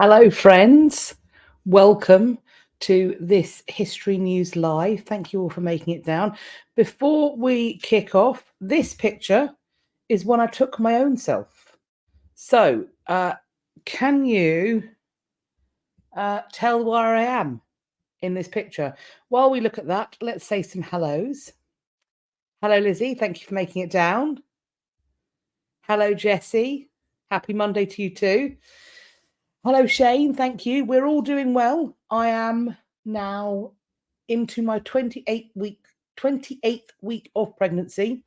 Hello, friends. Welcome to this History News Live. Thank you all for making it down. Before we kick off, this picture is one I took my own self. So, can you tell where I am in this picture? While we look at that, let's say some hellos. Hello, Lizzie. Thank you for making it down. Hello, Jessie. Happy Monday to you too. Hello, Shane. Thank you. We're all doing well. I am now into my 28th week of pregnancy.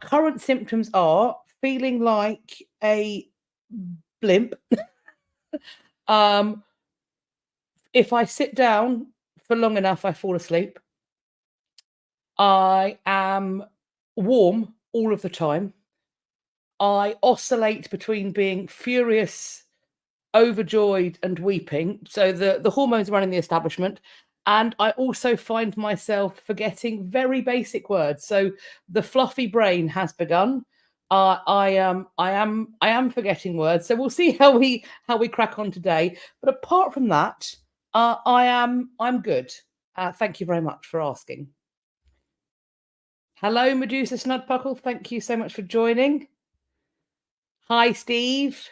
Current symptoms are feeling like a blimp. If I sit down for long enough, I fall asleep. I am warm all of the time. I oscillate between being furious, overjoyed and weeping. So the hormones run in the establishment. And I also find myself forgetting very basic words. So the fluffy brain has begun. I am forgetting words. So we'll see how we crack on today. But apart from that, I'm good. Thank you very much for asking. Hello, Medusa Snudpuckle. Thank you so much for joining. Hi, Steve.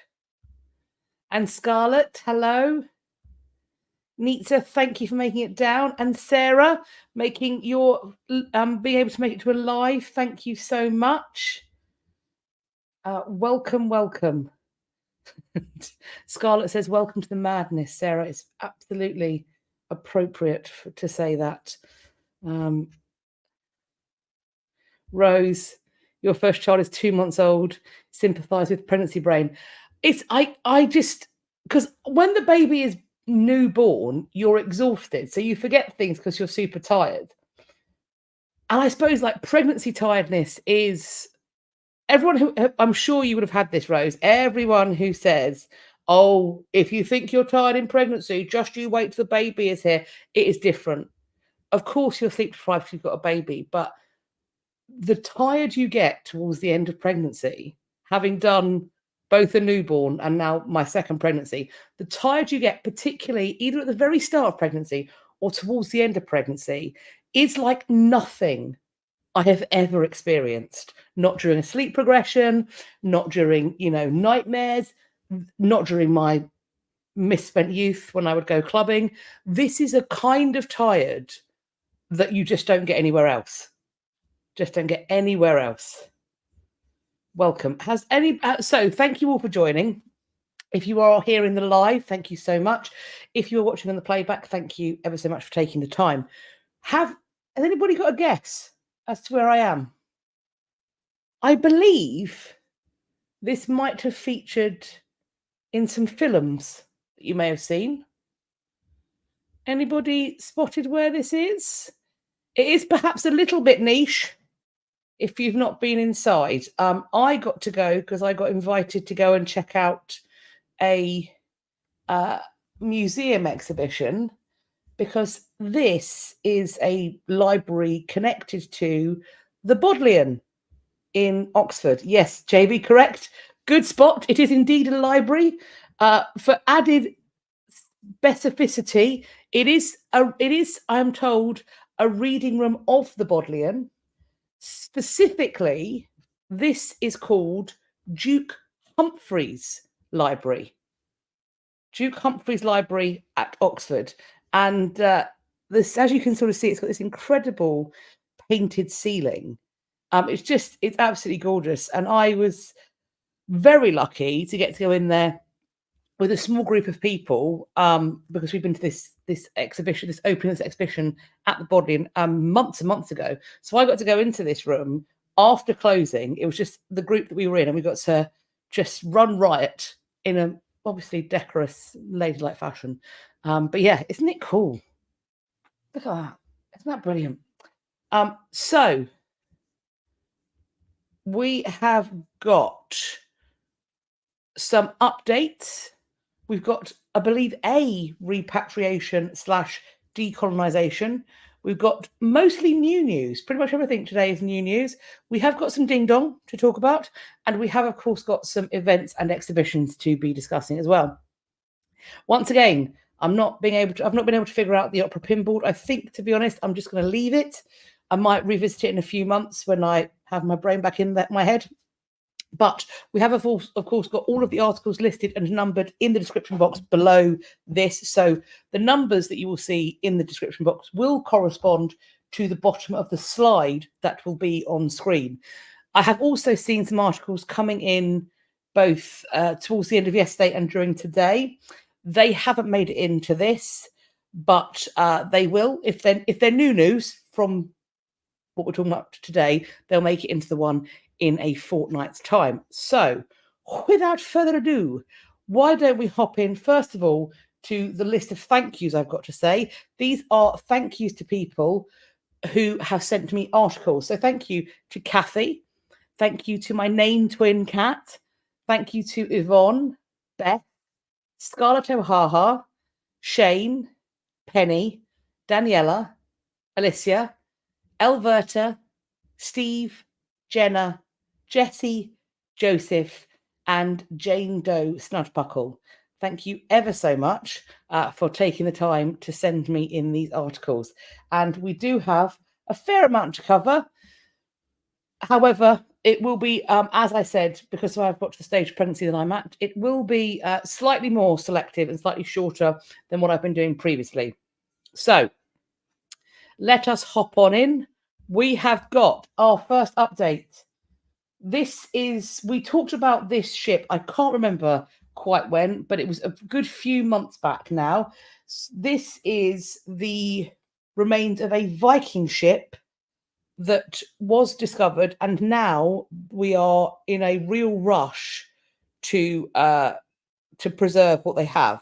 And Scarlett, hello. Nita, thank you for making it down. And Sarah, making your being able to make it to a live. Thank you so much. Welcome. Scarlett says, welcome to the madness, Sarah. It's absolutely appropriate to say that. Rose, your first child is 2 months old. Sympathise with pregnancy brain. I just, because when the baby is newborn, you're exhausted, so you forget things because you're super tired. And I suppose like pregnancy tiredness is, everyone who, I'm sure you would have had this, Rose, everyone who says, oh, if you think you're tired in pregnancy, just you wait till the baby is here. It is different. Of course you're sleep deprived if you've got a baby, but the tired you get towards the end of pregnancy, having done both a newborn and now my second pregnancy, the tired you get, particularly either at the very start of pregnancy or towards the end of pregnancy, is like nothing I have ever experienced. Not during a sleep progression, not during, nightmares, not during my misspent youth when I would go clubbing. This is a kind of tired that you just don't get anywhere else. Welcome. So thank you all for joining. If you are here in the live, thank you so much. If you are watching on the playback, thank you ever so much for taking the time. Has anybody got a guess as to where I am? I believe this might have featured in some films that you may have seen. Anybody spotted where this is? It is perhaps a little bit niche if you've not been inside. I got to go because I got invited to go and check out a museum exhibition, because this is a library connected to the Bodleian in Oxford. Yes, JB, correct. Good spot. It is indeed a library. For added specificity, it is, I am told, a reading room of the Bodleian. Specifically, this is called Duke Humphreys Library. Duke Humphreys Library at Oxford. And this, as you can sort of see, it's got this incredible painted ceiling. It's absolutely gorgeous. And I was very lucky to get to go in there with a small group of people, because we've been to this exhibition, this open exhibition at the Bodleian months and months ago. So I got to go into this room after closing. It was just the group that we were in, and we got to just run riot in a obviously decorous, ladylike fashion. But yeah, isn't it cool? Look at that. Isn't that brilliant? So we have got some updates. We've got, I believe, a repatriation / decolonization. We've got mostly new news. Pretty much everything today is new news. We have got some ding dong to talk about, and we have, of course, got some events and exhibitions to be discussing as well. Once again, I've not been able to figure out the opera pinboard. I think, to be honest, I'm just going to leave it. I might revisit it in a few months when I have my brain back in my head. But we have, of course, got all of the articles listed and numbered in the description box below this. So the numbers that you will see in the description box will correspond to the bottom of the slide that will be on screen. I have also seen some articles coming in both towards the end of yesterday and during today. They haven't made it into this, but they will. If they're new news from what we're talking about today, they'll make it into the one in a fortnight's time. So without further ado, why don't we hop in first of all to the list of thank yous I've got to say. These are thank yous to people who have sent me articles. So thank you to Kathy. Thank you to my name twin cat. Thank you to Yvonne, Beth, ScarletOhHaHa, Shane, Penny, Daniella, Alicia, Elverta, Steve, Jenna, Jessie, Joseph, and Jane Doe Snudpuckle. Thank you ever so much for taking the time to send me in these articles. And we do have a fair amount to cover. However, it will be, as I said, because I've got to the stage of pregnancy that I'm at, it will be slightly more selective and slightly shorter than what I've been doing previously. So let us hop on in. We have got our first update. We talked about this ship. I can't remember quite when, but it was a good few months back now. This is the remains of a Viking ship that was discovered, and now we are in a real rush to preserve what they have.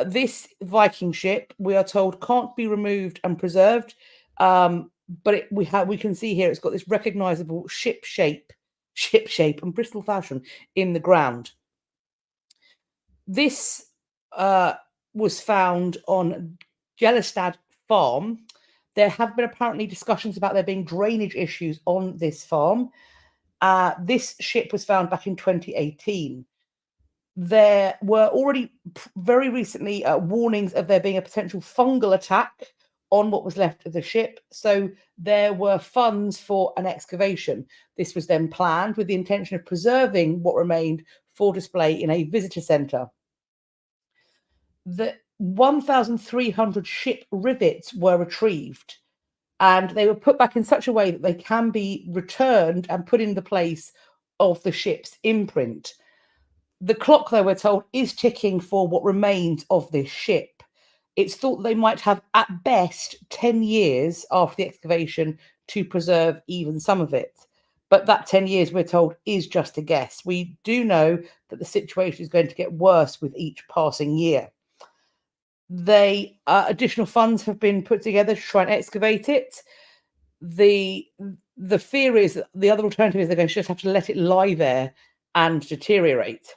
This Viking ship, we are told, can't be removed and preserved. But we can see here it's got this recognizable ship shape and Bristol fashion in the ground. This was found on Jellestad farm. There have been apparently discussions about there being drainage issues on this farm. This ship was found back in 2018. There were already very recently warnings of there being a potential fungal attack on what was left of the ship. So there were funds for an excavation. This was then planned with the intention of preserving what remained for display in a visitor centre. The 1,300 ship rivets were retrieved, and they were put back in such a way that they can be returned and put in the place of the ship's imprint. The clock, though, we're told, is ticking for what remains of this ship. It's thought they might have, at best, 10 years after the excavation to preserve even some of it. But that 10 years, we're told, is just a guess. We do know that the situation is going to get worse with each passing year. Additional funds have been put together to try and excavate it. The fear is that the other alternative is they're going to just have to let it lie there and deteriorate.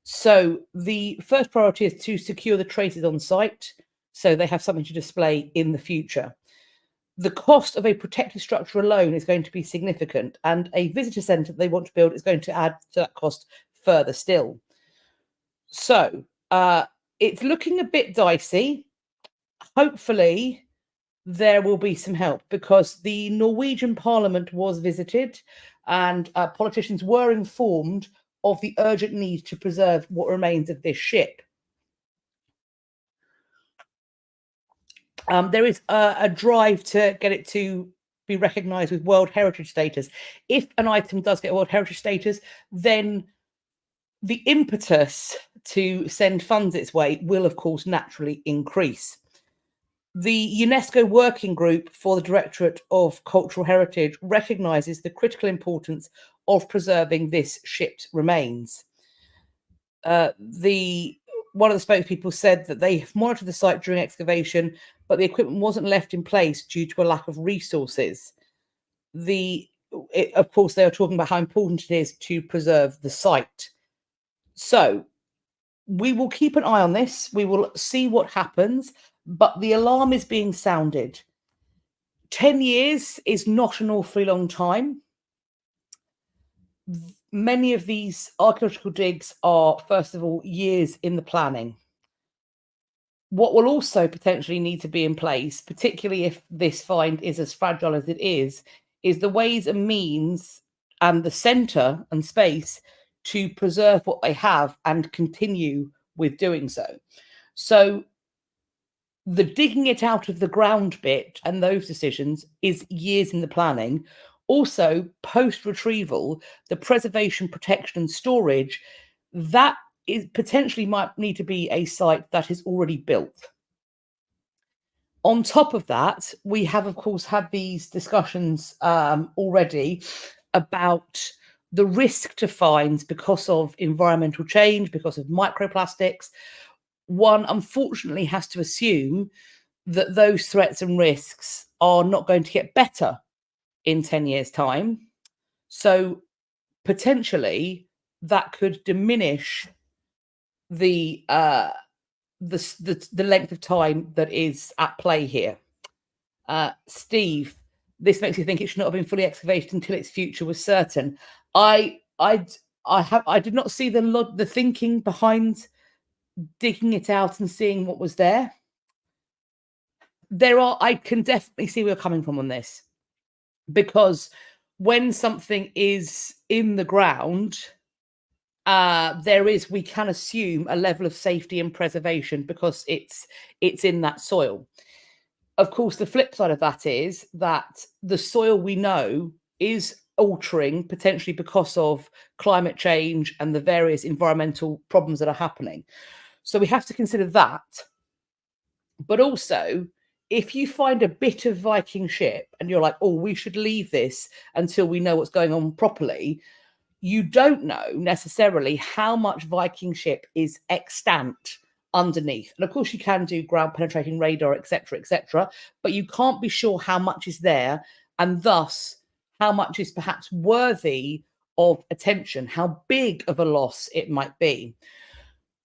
So the first priority is to secure the traces on site so they have something to display in the future. The cost of a protected structure alone is going to be significant, and a visitor centre they want to build is going to add to that cost further still. So it's looking a bit dicey. Hopefully there will be some help, because the Norwegian Parliament was visited and politicians were informed of the urgent need to preserve what remains of this ship. There is a drive to get it to be recognised with World Heritage status. If an item does get World Heritage status, then the impetus to send funds its way will, of course, naturally increase. The UNESCO Working Group for the Directorate of Cultural Heritage recognises the critical importance of preserving this ship's remains. One of the spokespeople said that they have monitored the site during excavation, but the equipment wasn't left in place due to a lack of resources. Of course, they are talking about how important it is to preserve the site. So we will keep an eye on this. We will see what happens, but the alarm is being sounded. 10 years is not an awfully long time. many of these archaeological digs are, first of all, years in the planning. What will also potentially need to be in place, particularly if this find is as fragile as it is the ways and means and the centre and space to preserve what they have and continue with doing so. So the digging it out of the ground bit and those decisions is years in the planning. Also, post-retrieval, the preservation, protection and storage, that is potentially might need to be a site that is already built. On top of that, we have, of course, had these discussions already about the risk to finds because of environmental change, because of microplastics. One, unfortunately, has to assume that those threats and risks are not going to get better in 10 years' time. So potentially that could diminish the length of time that is at play here. Steve, this makes you think it should not have been fully excavated until its future was certain. I did not see the thinking behind digging it out and seeing what was there. I can definitely see where you're coming from on this, because when something is in the ground, we can assume a level of safety and preservation because it's in that soil. Of course, the flip side of that is that the soil we know is altering potentially because of climate change and the various environmental problems that are happening. So we have to consider that. But also, if you find a bit of Viking ship and you're like, oh, we should leave this until we know what's going on properly, you don't know necessarily how much Viking ship is extant underneath. And of course, you can do ground penetrating radar, etc., but you can't be sure how much is there, and thus how much is perhaps worthy of attention, how big of a loss it might be.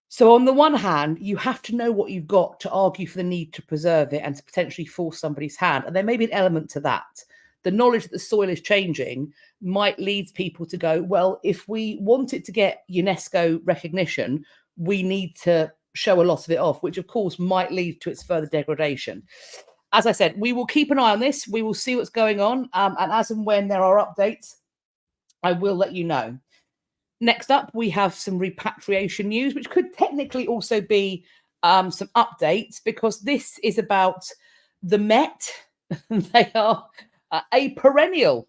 So on the one hand, you have to know what you've got to argue for the need to preserve it and to potentially force somebody's hand. And there may be an element to that. The knowledge that the soil is changing might lead people to go, well, if we want it to get UNESCO recognition, we need to show a lot of it off, which of course might lead to its further degradation. As I said, we will keep an eye on this. We will see what's going on. And as and when there are updates, I will let you know. Next up, we have some repatriation news, which could technically also be some updates, because this is about the Met. They are a perennial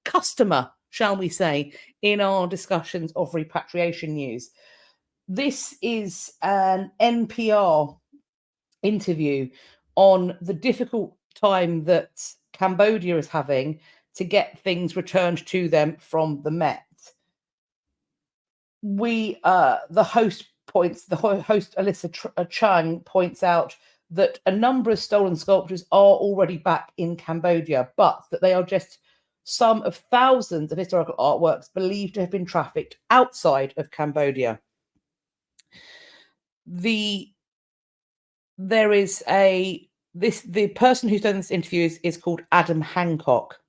customer, shall we say, in our discussions of repatriation news. This is an NPR interview on the difficult time that Cambodia is having to get things returned to them from the Met. The host Alicia Chang points out that a number of stolen sculptures are already back in Cambodia, but that they are just some of thousands of historical artworks believed to have been trafficked outside of Cambodia. The person who's done this interview is called Adam Hancock,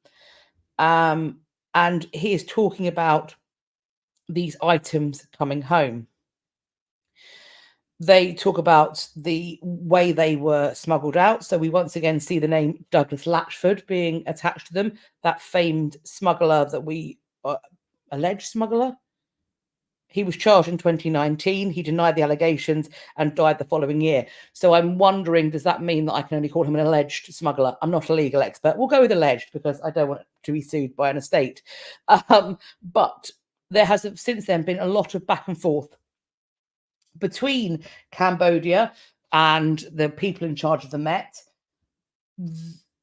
and he is talking about these items coming home. They talk about the way they were smuggled out. So we once again see the name Douglas Latchford being attached to them, that famed smuggler that we alleged smuggler. He was charged in 2019. He denied the allegations and died the following year. So I'm wondering, does that mean that I can only call him an alleged smuggler? I'm not a legal expert. We'll go with alleged because I don't want to be sued by an estate. But there has since then been a lot of back and forth between Cambodia and the people in charge of the Met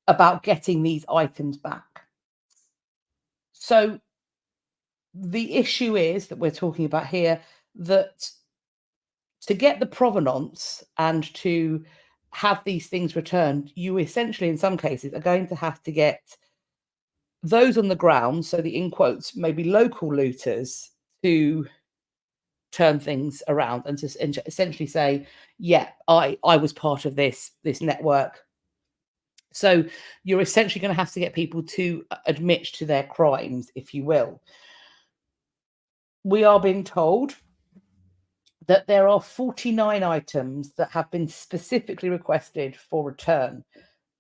about getting these items back. So the issue is that we're talking about here, that to get the provenance and to have these things returned, you essentially, in some cases, are going to have to get those on the ground, so the, in quotes, maybe local looters, to turn things around and to essentially say, yeah, I was part of this network. So you're essentially going to have to get people to admit to their crimes, if you will. we are being told that there are 49 items that have been specifically requested for return.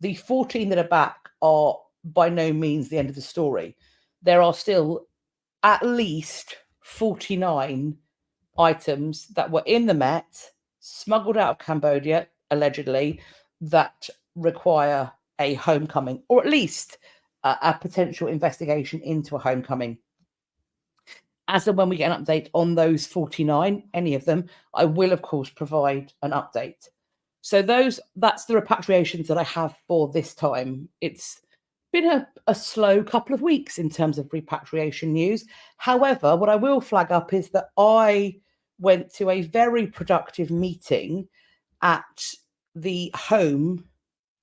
The 14 that are back are by no means the end of the story. There are still at least 49 items that were in the Met, smuggled out of Cambodia, allegedly, that require a homecoming, or at least a potential investigation into a homecoming. As and when we get an update on those 49, any of them, I will, of course, provide an update. So that's the repatriations that I have for this time. It's been a slow couple of weeks in terms of repatriation news. However, what I will flag up is that I went to a very productive meeting at the home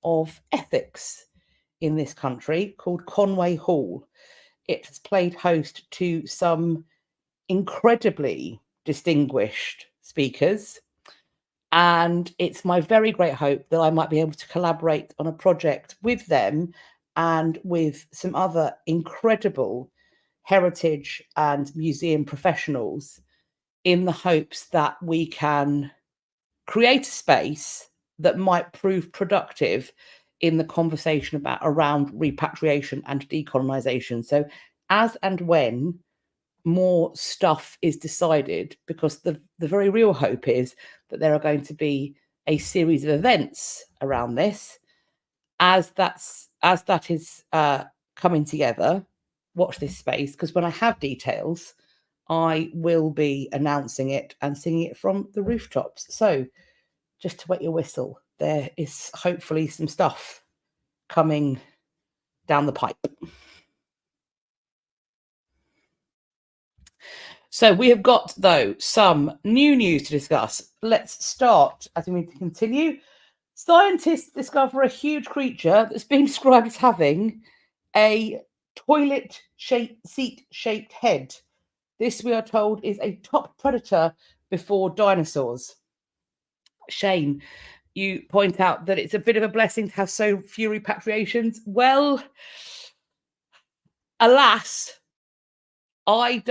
of ethics in this country called Conway Hall. It has played host to some incredibly distinguished speakers, and it's my very great hope that I might be able to collaborate on a project with them and with some other incredible heritage and museum professionals, in the hopes that we can create a space that might prove productive in the conversation around repatriation and decolonization. So as and when more stuff is decided, because the very real hope is that there are going to be a series of events around this. As that is coming together, watch this space, because when I have details, I will be announcing it and singing it from the rooftops. So just to wet your whistle, there is hopefully some stuff coming down the pipe. So we have got, though, some new news to discuss. Let's start as we continue. Scientists discover a huge creature that's been described as having a toilet seat-shaped head. This, we are told, is a top predator before dinosaurs. Shane, you point out that it's a bit of a blessing to have so few repatriations. Well, alas, what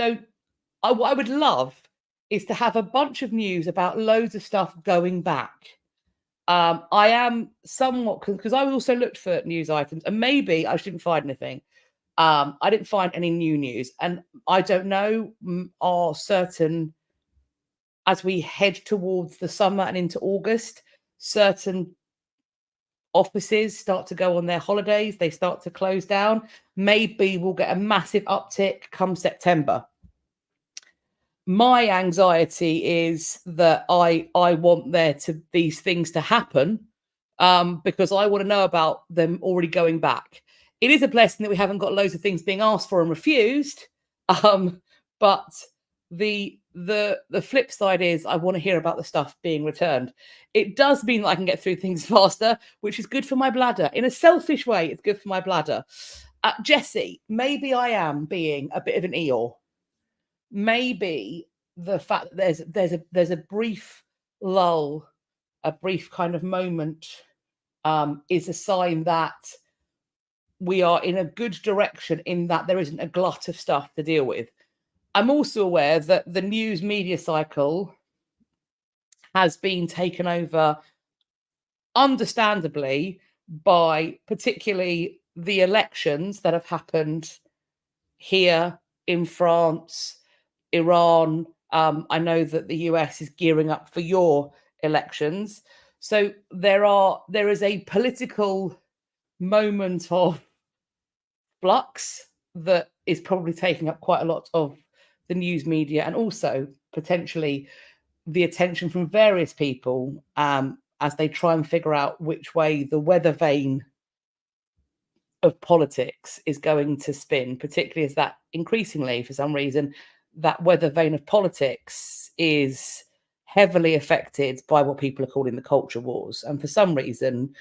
I would love is to have a bunch of news about loads of stuff going back. I am somewhat, because I also looked for news items, and maybe I didn't find anything. I didn't find any new news, and I don't know, are certain, as we head towards the summer and into August, certain offices start to go on their holidays, they start to close down. Maybe we'll get a massive uptick come September. My anxiety is that I want these things to happen, because I want to know about them already going back. It is a blessing that we haven't got loads of things being asked for and refused, but the flip side is I want to hear about the stuff being returned. It does mean that I can get through things faster, which is good for my bladder. In a selfish way, it's good for my bladder. Jessie, maybe I am being a bit of an Eeyore. Maybe the fact that there's a brief lull, a brief kind of moment, is a sign that we are in a good direction, in that there isn't a glut of stuff to deal with. I'm also aware that the news media cycle has been taken over, understandably, by particularly the elections that have happened here in France, Iran. I know that the US is gearing up for your elections. So there is a political moment of flux that is probably taking up quite a lot of the news media, and also potentially the attention from various people, as they try and figure out which way the weather vane of politics is going to spin, particularly as that increasingly, for some reason, that weather vane of politics is heavily affected by what people are calling the culture wars. And for some reason,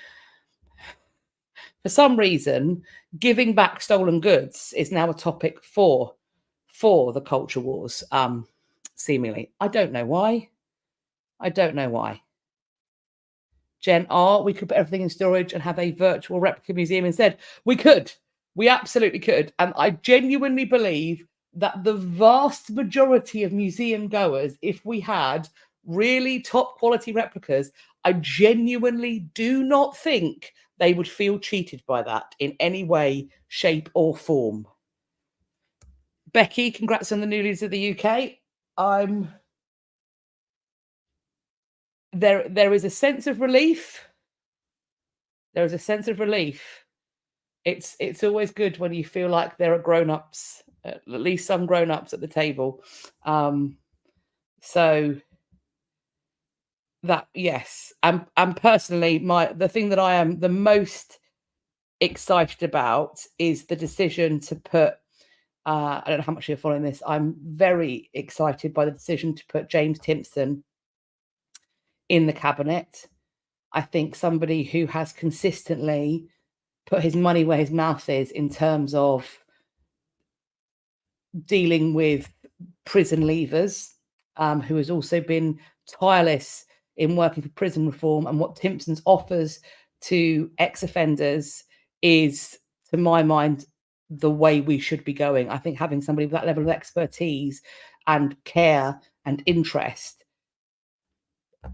giving back stolen goods is now a topic for the culture wars, seemingly. I don't know why. Jen R, we could put everything in storage and have a virtual replica museum instead. We could. We absolutely could. And I genuinely believe that the vast majority of museum goers, if we had really top quality replicas, I genuinely do not think they would feel cheated by that in any way, shape, or form. Becky, congrats on the new leaders of the UK. There is a sense of relief. There is a sense of relief. It's always good when you feel like there are grown-ups, at least some grown-ups at the table. So that, yes, and personally, the thing that I am the most excited about is the decision to put. I don't know how much you're following this. I'm very excited by the decision to put James Timpson in the cabinet. I think somebody who has consistently put his money where his mouth is in terms of dealing with prison leavers, who has also been tireless in working for prison reform. And what Timpson's offers to ex-offenders is, to my mind, the way we should be going. I think having somebody with that level of expertise and care and interest,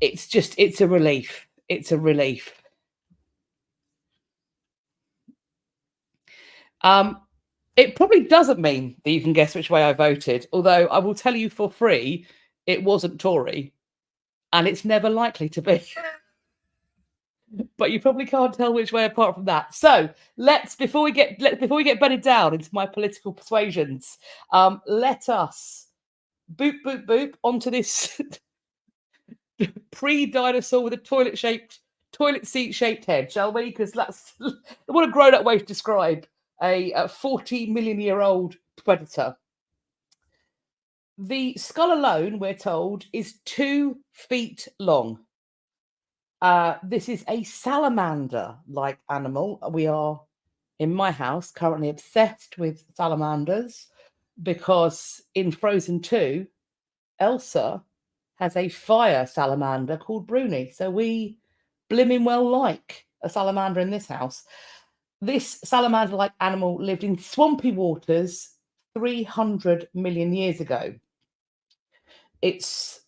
it's a relief. It's a relief. It probably doesn't mean that you can guess which way I voted, although I will tell you for free, it wasn't Tory, and it's never likely to be. But you probably can't tell which way apart from that. So before we get bedded down into my political persuasions, let us boop boop boop onto this pre-dinosaur with a toilet seat shaped head, shall we? Because that's what a grown-up way to describe a 40 million year old predator. The skull alone, we're told, is 2 feet long. This is a salamander-like animal. We are, in my house, currently obsessed with salamanders because in Frozen 2, Elsa has a fire salamander called Bruni. So we blimmin' well like a salamander in this house. This salamander-like animal lived in swampy waters 300 million years ago. It's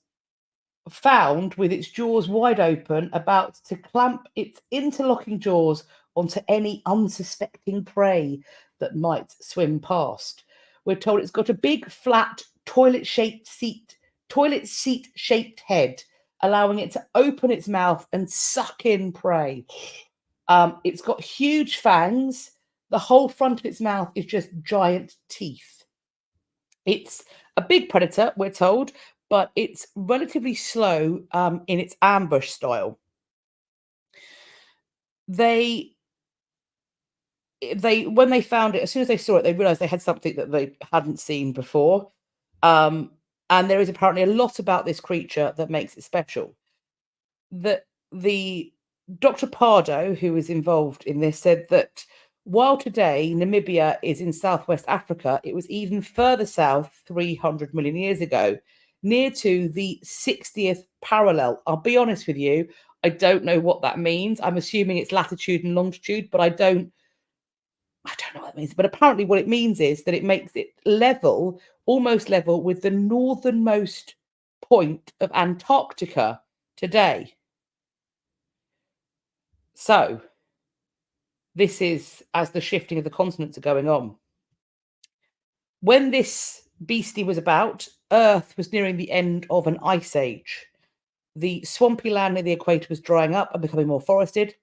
found with its jaws wide open, about to clamp its interlocking jaws onto any unsuspecting prey that might swim past. We're told it's got a big, flat, toilet seat shaped head, allowing it to open its mouth and suck in prey. It's got huge fangs. The whole front of its mouth is just giant teeth. It's a big predator, we're told, but it's relatively slow in its ambush style. When they found it, as soon as they saw it, they realized they had something that they hadn't seen before. And there is apparently a lot about this creature that makes it special. The Dr. Pardo, who is involved in this, said that while today Namibia is in Southwest Africa, it was even further south 300 million years ago, near to the 60th parallel. I'll be honest with you, I don't know what that means. I'm assuming it's latitude and longitude, but I don't know what that means. But apparently what it means is that it makes it level, almost level, with the northernmost point of Antarctica today. So this is as the shifting of the continents are going on. When this beastie was about, Earth was nearing the end of an ice age. The swampy land near the equator was drying up and becoming more forested.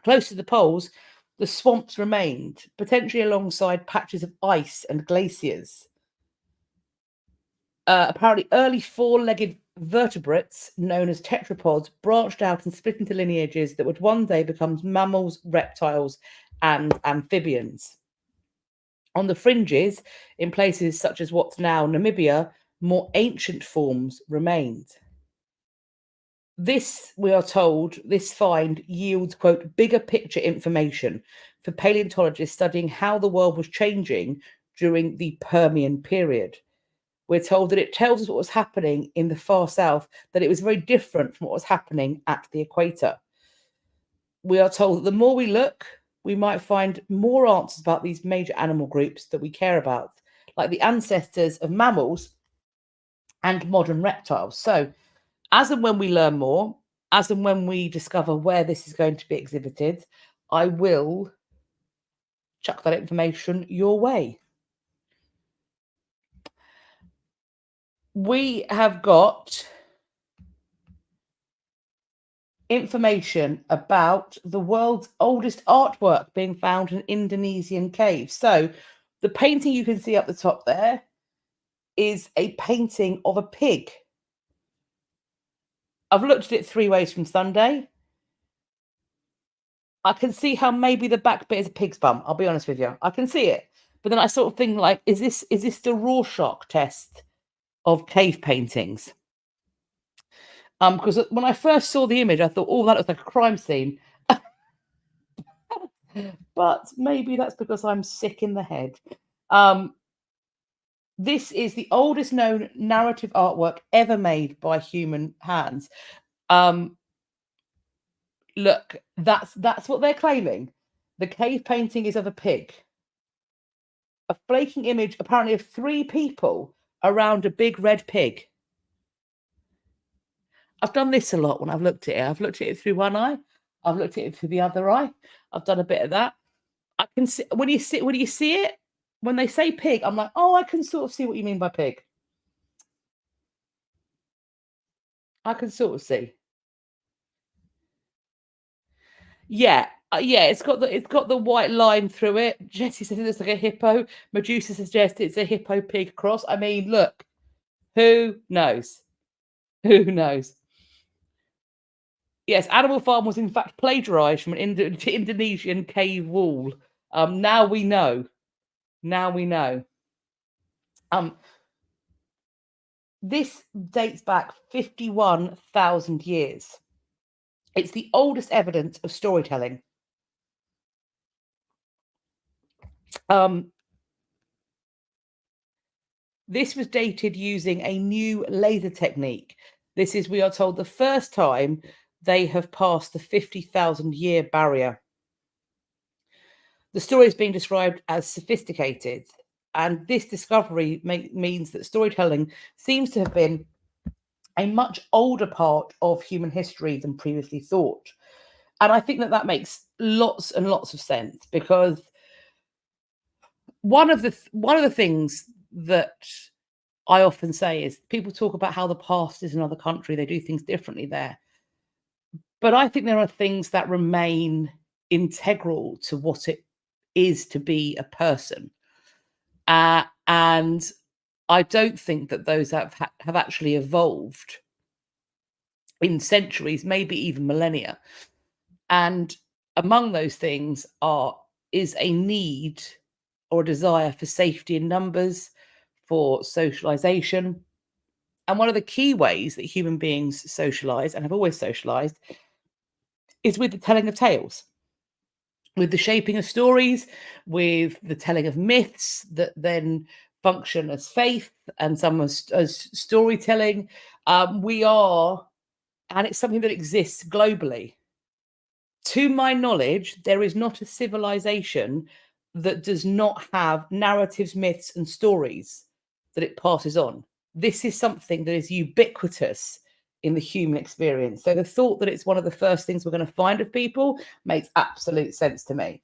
Close to the poles, the swamps remained, potentially alongside patches of ice and glaciers. Apparently, early four-legged vertebrates known as tetrapods branched out and split into lineages that would one day become mammals, reptiles, and amphibians. On the fringes, in places such as what's now Namibia, more ancient forms remained. This, we are told, this find yields, quote, bigger picture information for paleontologists studying how the world was changing during the Permian period. We're told that it tells us what was happening in the far south, that it was very different from what was happening at the equator. We are told that the more we look, we might find more answers about these major animal groups that we care about, like the ancestors of mammals and modern reptiles. So as and when we learn more, as and when we discover where this is going to be exhibited, I will chuck that information your way. We have got information about the world's oldest artwork being found in Indonesian caves. So the painting you can see up the top there is a painting of a pig. I've looked at it 3 ways from Sunday. I can see how maybe the back bit is a pig's bum. I'll be honest with you. I can see it. But then I sort of think, like, is this the Rorschach test of cave paintings? Because when I first saw the image, I thought, oh, that looks like a crime scene. But maybe that's because I'm sick in the head. This is the oldest known narrative artwork ever made by human hands. Look, that's what they're claiming. The cave painting is of a pig. A flaking image, apparently, of 3 people around a big red pig. I've done this a lot when I've looked at it. I've looked at it through one eye. I've looked at it through the other eye. I've done a bit of that. I can see when you see it, when they say pig, I'm like, oh, I can sort of see what you mean by pig. I can sort of see. Yeah, it's got the white line through it. Jessie says it looks like a hippo. Medusa suggests it's a hippo pig cross. I mean, look, who knows? Who knows? Yes, Animal Farm was in fact plagiarized from an Indonesian cave wall. Now we know. Now we know. This dates back 51,000 years. It's the oldest evidence of storytelling. This was dated using a new laser technique. This is, we are told, the first time they have passed the 50,000 year barrier. The story is being described as sophisticated, and this discovery means that storytelling seems to have been a much older part of human history than previously thought. And I think that makes lots and lots of sense, because one of the things that I often say is, people talk about how the past is another country, they do things differently there. But I think there are things that remain integral to what it is to be a person. And I don't think that those have actually evolved in centuries, maybe even millennia. And among those things is a need or a desire for safety in numbers, for socialization. And one of the key ways that human beings socialize, and have always socialized, is with the telling of tales, with the shaping of stories, with the telling of myths that then function as faith and some as storytelling. We are, and it's something that exists globally. To my knowledge, there is not a civilization that does not have narratives, myths, and stories that it passes on. This is something that is ubiquitous in the human experience. So the thought that it's one of the first things we're going to find of people makes absolute sense to me.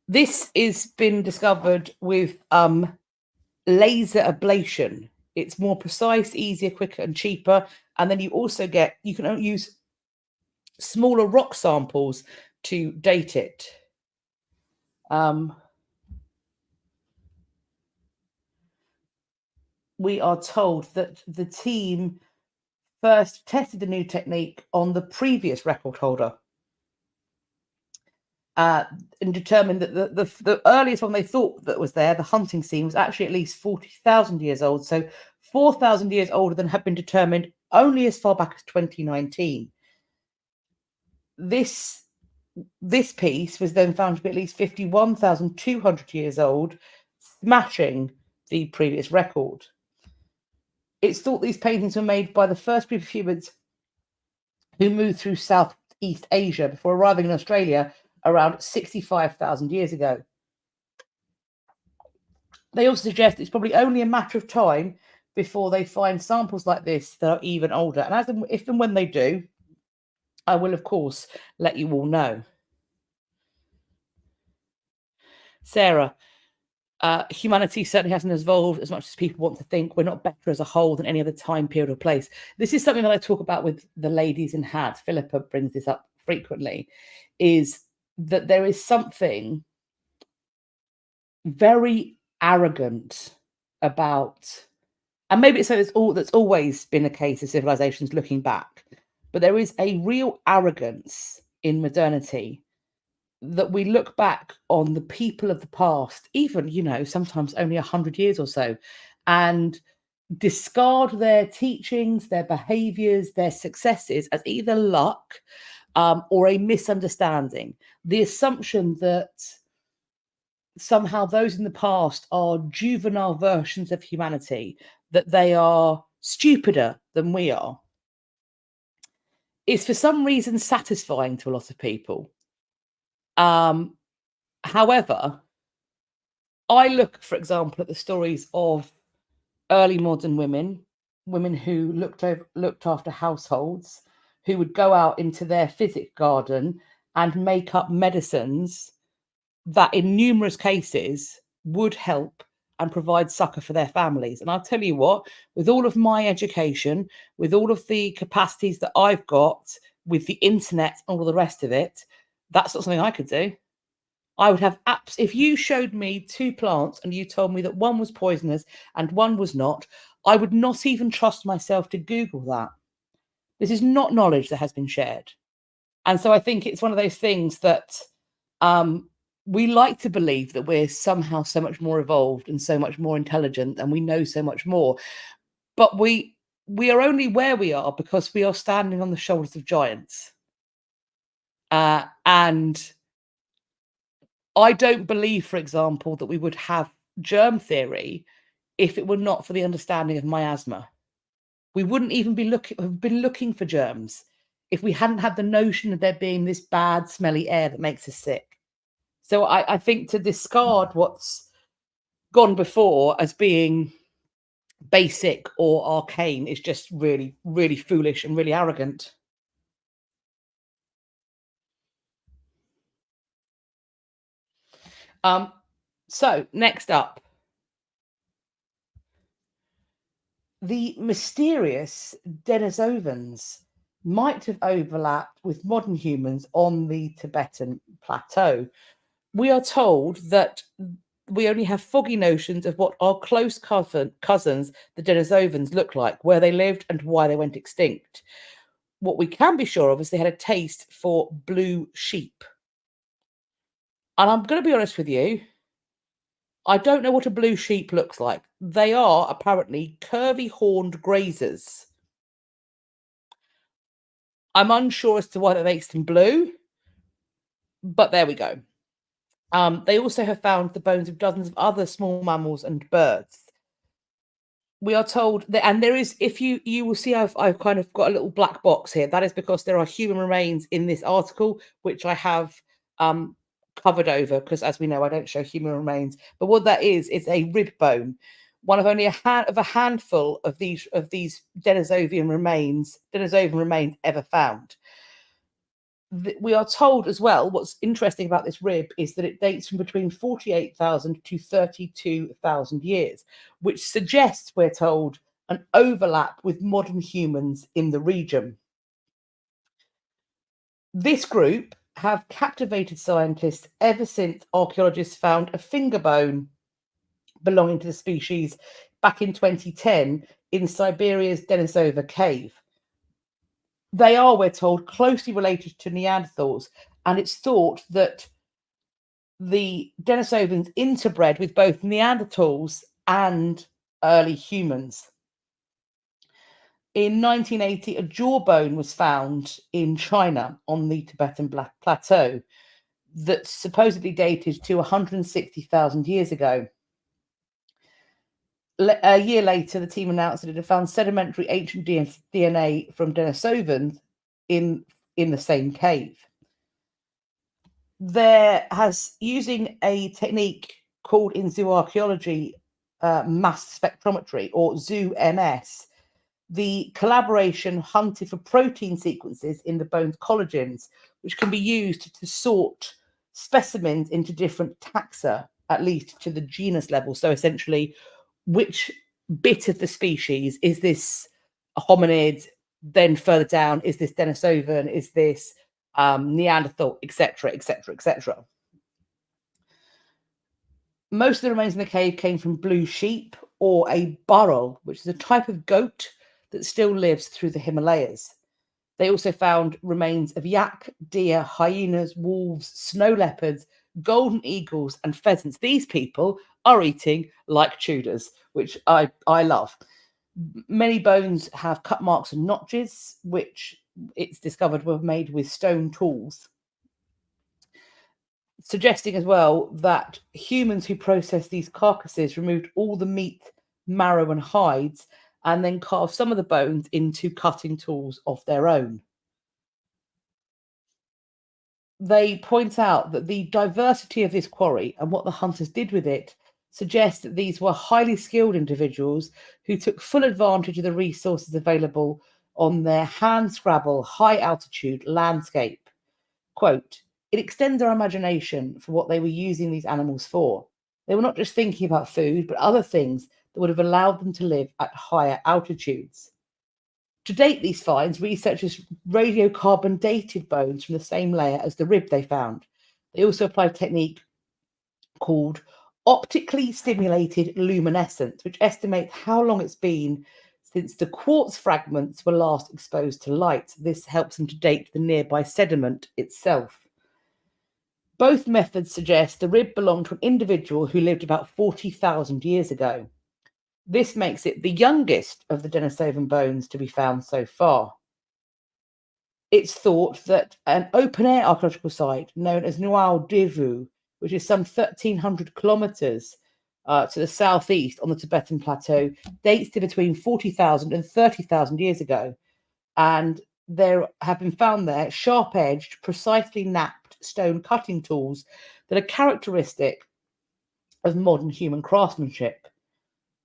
This has been discovered with laser ablation. It's more precise, easier, quicker, and cheaper. And then you also you can use smaller rock samples to date it. We are told that the team first tested the new technique on the previous record holder and determined that the earliest one they thought that was there, the hunting scene, was actually at least 40,000 years old. So 4,000 years older than had been determined only as far back as 2019. This piece was then found to be at least 51,200 years old, smashing the previous record. It's thought these paintings were made by the first group of humans who moved through Southeast Asia before arriving in Australia around 65,000 years ago. They also suggest it's probably only a matter of time before they find samples like this that are even older. And if and when they do, I will, of course, let you all know. Sarah, humanity certainly hasn't evolved as much as people want to think. We're not better as a whole than any other time, period, or place. This is something that I talk about with the ladies in HAD. Philippa brings this up frequently, is that there is something very arrogant about, and maybe it's something that's always been a case of civilizations looking back, but there is a real arrogance in modernity that we look back on the people of the past, even, sometimes only 100 years or so, and discard their teachings, their behaviors, their successes as either luck or a misunderstanding. The assumption that somehow those in the past are juvenile versions of humanity, that they are stupider than we are, is for some reason satisfying to a lot of people. However, I look, for example, at the stories of early modern women who looked after households, who would go out into their physic garden and make up medicines that in numerous cases would help and provide succor for their families. And I'll tell you what, with all of my education, with all of the capacities that I've got, with the internet and all the rest of it, that's not something I could do. I would have if you showed me two plants and you told me that one was poisonous and one was not, I would not even trust myself to Google that. This is not knowledge that has been shared. And so I think it's one of those things that we like to believe that we're somehow so much more evolved and so much more intelligent and we know so much more. But we are only where we are because we are standing on the shoulders of giants. And I don't believe, for example, that we would have germ theory if it were not for the understanding of miasma. We wouldn't even have been looking for germs if we hadn't had the notion of there being this bad, smelly air that makes us sick. So I think to discard what's gone before as being basic or arcane is just really, really foolish and really arrogant. So next up, the mysterious Denisovans might have overlapped with modern humans on the Tibetan Plateau. We are told that we only have foggy notions of what our close cousins, the Denisovans, look like, where they lived and why they went extinct. What we can be sure of is they had a taste for blue sheep. And I'm going to be honest with you, I don't know what a blue sheep looks like. They are apparently curvy horned grazers. I'm unsure as to why that makes them blue, but there we go. They also have found the bones of dozens of other small mammals and birds. We are told that, and there is, if you will see, I've kind of got a little black box here. That is because there are human remains in this article, which I have covered over, because as we know, I don't show human remains. But what that is a rib bone, one of only a handful of these Denisovan remains ever found. We are told as well, what's interesting about this rib is that it dates from between 48,000 to 32,000 years, which suggests, we're told, an overlap with modern humans in the region. This group have captivated scientists ever since archaeologists found a finger bone belonging to the species back in 2010 in Siberia's Denisova cave. They are, we're told, closely related to Neanderthals, and it's thought that the Denisovans interbred with both Neanderthals and early humans. In 1980, a jawbone was found in China on the Tibetan Plateau that supposedly dated to 160,000 years ago. A year later, the team announced that it had found sedimentary ancient DNA from Denisovans in the same cave. Using a technique called in zooarchaeology mass spectrometry, or ZOO-MS. The collaboration hunted for protein sequences in the bone's collagens, which can be used to sort specimens into different taxa, at least to the genus level. So essentially, which bit of the species is this a hominid? Then further down, is this Denisovan? Is this Neanderthal, etc., etc., etc. Most of the remains in the cave came from blue sheep or a burrel, which is a type of goat that still lives through the Himalayas. They also found remains of yak, deer, hyenas, wolves, snow leopards, golden eagles, and pheasants. These people are eating like Tudors, which I love. Many bones have cut marks and notches, which it's discovered were made with stone tools, suggesting as well that humans who processed these carcasses removed all the meat, marrow, and hides, and then carved some of the bones into cutting tools of their own. They point out that the diversity of this quarry and what the hunters did with it suggests that these were highly skilled individuals who took full advantage of the resources available on their hand-scrabble, high-altitude landscape. Quote, "It extends our imagination for what they were using these animals for. They were not just thinking about food, but other things that would have allowed them to live at higher altitudes." To date these finds, researchers radiocarbon dated bones from the same layer as the rib they found. They also applied a technique called optically stimulated luminescence, which estimates how long it's been since the quartz fragments were last exposed to light. This helps them to date the nearby sediment itself. Both methods suggest the rib belonged to an individual who lived about 40,000 years ago. This makes it the youngest of the Denisovan bones to be found so far. It's thought that an open-air archaeological site known as Nuau Devu, which is some 1,300 kilometers to the southeast on the Tibetan Plateau, dates to between 40,000 and 30,000 years ago. And there have been found there sharp-edged, precisely napped stone cutting tools that are characteristic of modern human craftsmanship.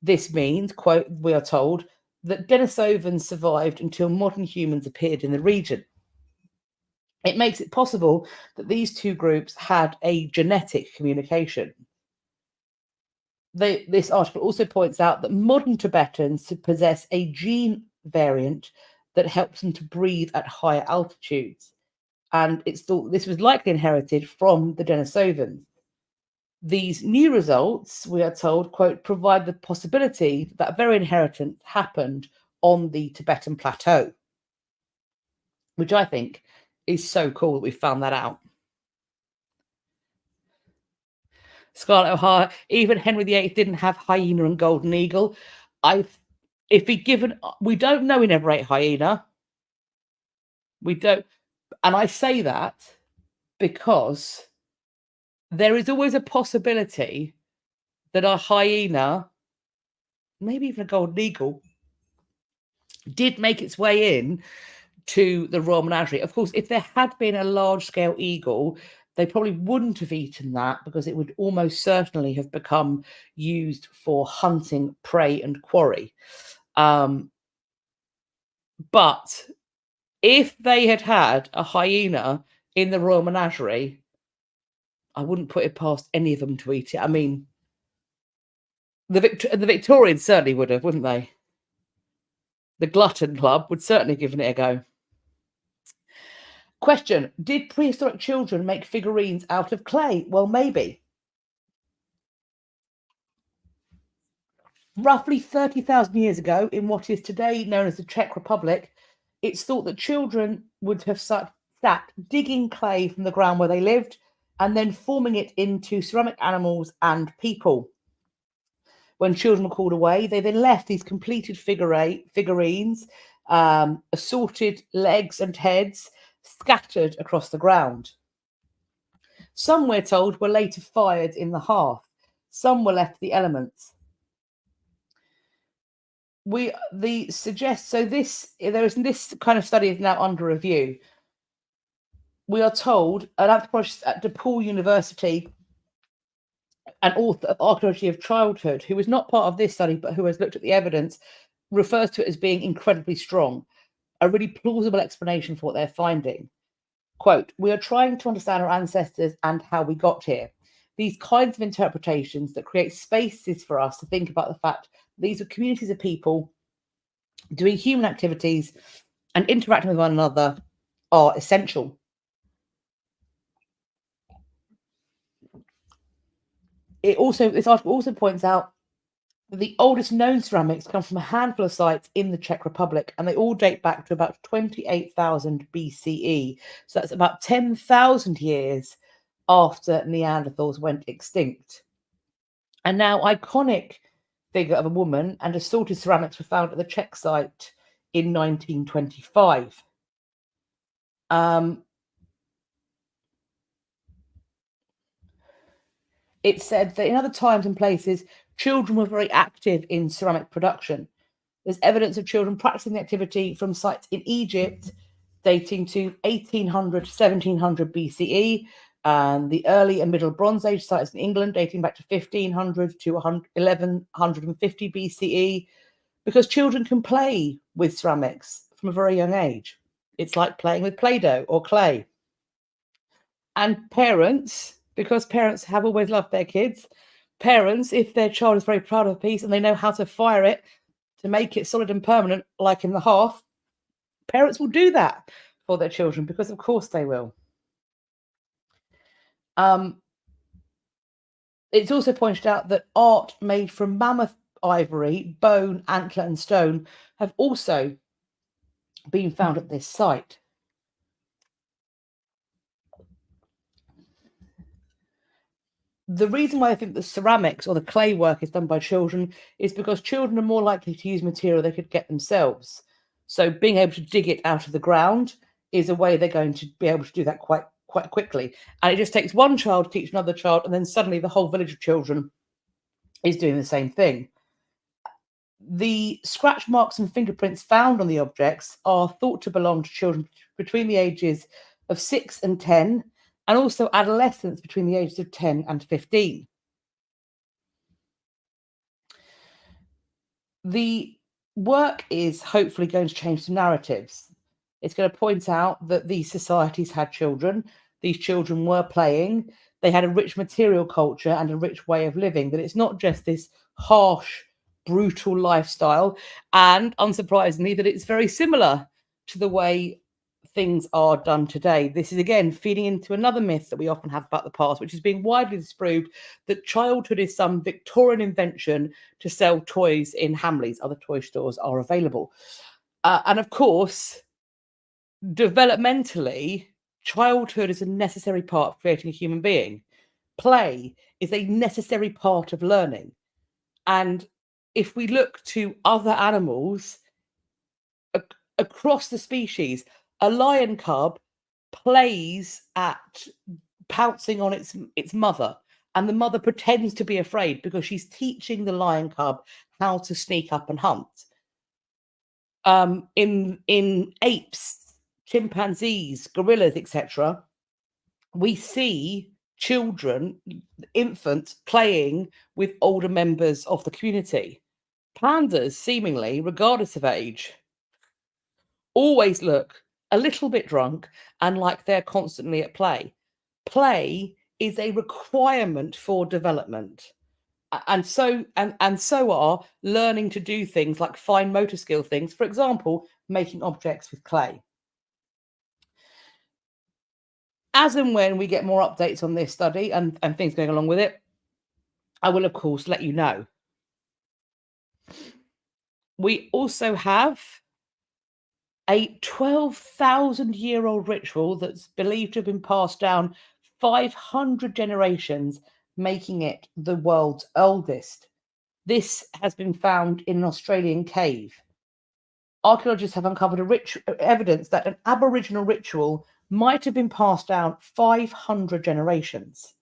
This means, quote, we are told, that Denisovans survived until modern humans appeared in the region. It makes it possible that these two groups had a genetic communication. This article also points out that modern Tibetans possess a gene variant that helps them to breathe at higher altitudes. And it's thought this was likely inherited from the Denisovans. These new results, we are told, quote, provide the possibility that very inheritance happened on the Tibetan Plateau, which I think is so cool that we found that out. ScarletOhHaHa, even Henry VIII didn't have hyena and golden eagle. We don't know he never ate hyena. We don't, and I say that because there is always a possibility that a hyena, maybe even a golden eagle, did make its way in to the royal menagerie. Of course, if there had been a large-scale eagle, they probably wouldn't have eaten that because it would almost certainly have become used for hunting prey and quarry. But if they had had a hyena in the royal menagerie, I wouldn't put it past any of them to eat it. I mean, the Victorians certainly would have, wouldn't they? The Glutton Club would certainly have given it a go. Question, did prehistoric children make figurines out of clay? Well, maybe. Roughly 30,000 years ago, in what is today known as the Czech Republic, it's thought that children would have sat digging clay from the ground where they lived and then forming it into ceramic animals and people. When children were called away, they then left these completed figurines, assorted legs and heads, scattered across the ground. Some, we're told, were later fired in the hearth. Some were left to the elements. There is this kind of study is now under review. We are told an anthropologist at DePaul University an author of Archaeology of Childhood, who was not part of this study, but who has looked at the evidence, refers to it as being incredibly strong, a really plausible explanation for what they're finding. Quote, "We are trying to understand our ancestors and how we got here. These kinds of interpretations that create spaces for us to think about the fact that these are communities of people doing human activities and interacting with one another are essential." This article also points out that the oldest known ceramics come from a handful of sites in the Czech Republic, and they all date back to about 28,000 BCE. So that's about 10,000 years after Neanderthals went extinct. And now, iconic figure of a woman and assorted ceramics were found at the Czech site in 1925. It said that in other times and places, children were very active in ceramic production. There's evidence of children practicing the activity from sites in Egypt dating to 1800 to 1700 BCE, and the early and middle Bronze Age sites in England dating back to 1500 to 1150 BCE, because children can play with ceramics from a very young age. It's like playing with Play-Doh or clay. And parents, because parents have always loved their kids, parents, if their child is very proud of a piece and they know how to fire it to make it solid and permanent, like in the hearth, parents will do that for their children, because of course they will. It's also pointed out that art made from mammoth ivory, bone, antler, and stone have also been found at this site. The reason why I think the ceramics or the clay work is done by children is because children are more likely to use material they could get themselves. So being able to dig it out of the ground is a way they're going to be able to do that quite quickly. And it just takes one child to teach another child, and then suddenly the whole village of children is doing the same thing. The scratch marks and fingerprints found on the objects are thought to belong to children between the ages of 6 and 10, and also adolescents between the ages of 10 and 15. The work is hopefully going to change some narratives. It's going to point out that these societies had children, these children were playing, they had a rich material culture and a rich way of living, that it's not just this harsh, brutal lifestyle, and unsurprisingly, that it's very similar to the way things are done today. This is again feeding into another myth that we often have about the past, which is being widely disproved, that childhood is some Victorian invention to sell toys in Hamleys. Other toy stores are available. And of course, developmentally, childhood is a necessary part of creating a human being. Play is a necessary part of learning. And if we look to other animals across the species, a lion cub plays at pouncing on its mother, and the mother pretends to be afraid because she's teaching the lion cub how to sneak up and hunt. In apes, chimpanzees, gorillas, etc., we see children, infants, playing with older members of the community. Pandas, seemingly, regardless of age, always look a little bit drunk and like they're constantly at play. Play is a requirement for development. And so are learning to do things like fine motor skill things, for example, making objects with clay. As and when we get more updates on this study and things going along with it, I will, of course, let you know. We also have a 12,000-year-old ritual that's believed to have been passed down 500 generations, making it the world's oldest. This has been found in an Australian cave. Archaeologists have uncovered evidence that an Aboriginal ritual might have been passed down 500 generations.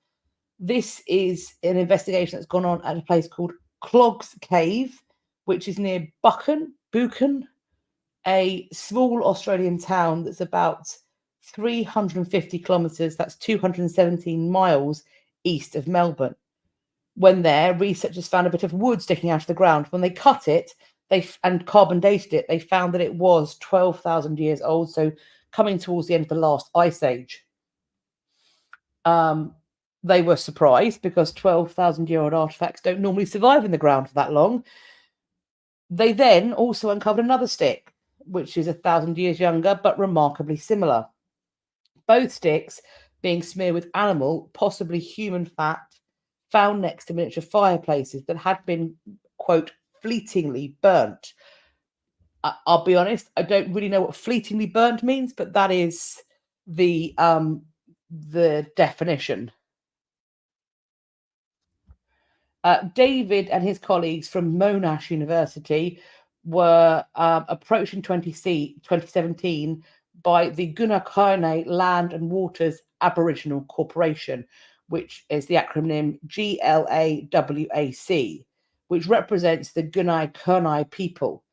This is an investigation that's gone on at a place called Clogs Cave, which is near Buchan, a small Australian town that's about 350 kilometres, that's 217 miles east of Melbourne. When there, researchers found a bit of wood sticking out of the ground. When they cut it, and carbon dated it, they found that it was 12,000 years old, so coming towards the end of the last ice age. They were surprised because 12,000-year-old artifacts don't normally survive in the ground for that long. They then also uncovered another stick, which is 1,000 years younger, but remarkably similar. Both sticks being smeared with animal, possibly human fat, found next to miniature fireplaces that had been, quote, fleetingly burnt. I'll be honest, I don't really know what fleetingly burnt means, but that is the definition. David and his colleagues from Monash University were approached in 2017 by the Gunakaine Land and Waters Aboriginal Corporation, which is the acronym GLAWAC, which represents the Gunai people.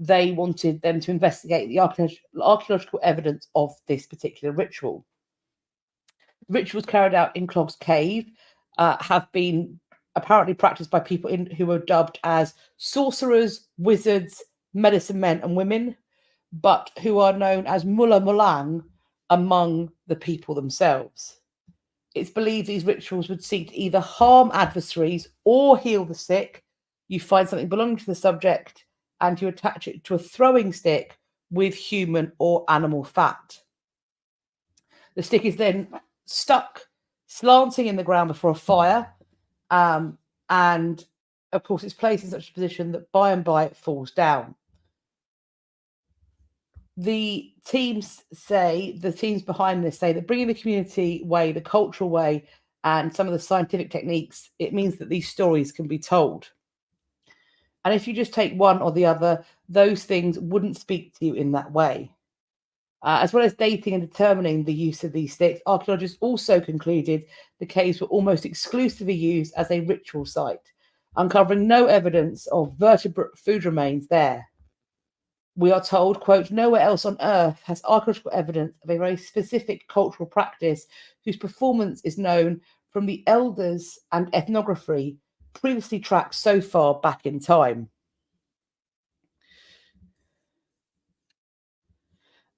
They wanted them to investigate the archaeological evidence of this particular ritual. Rituals carried out in Clogg's Cave have been apparently practiced by people who were dubbed as sorcerers, wizards, medicine men and women, but who are known as Mulla Mullang among the people themselves. It's believed these rituals would seek to either harm adversaries or heal the sick. You find something belonging to the subject and you attach it to a throwing stick with human or animal fat. The stick is then stuck slanting in the ground before a fire, and of course it's placed in such a position that by and by it falls down. The teams behind this say that bringing the community way, the cultural way, and some of the scientific techniques, it means that these stories can be told. And if you just take one or the other, those things wouldn't speak to you in that way. As well as dating and determining the use of these sticks, archaeologists also concluded the caves were almost exclusively used as a ritual site, uncovering no evidence of vertebrate food remains there. We are told, quote, nowhere else on Earth has archaeological evidence of a very specific cultural practice whose performance is known from the elders and ethnography previously tracked so far back in time.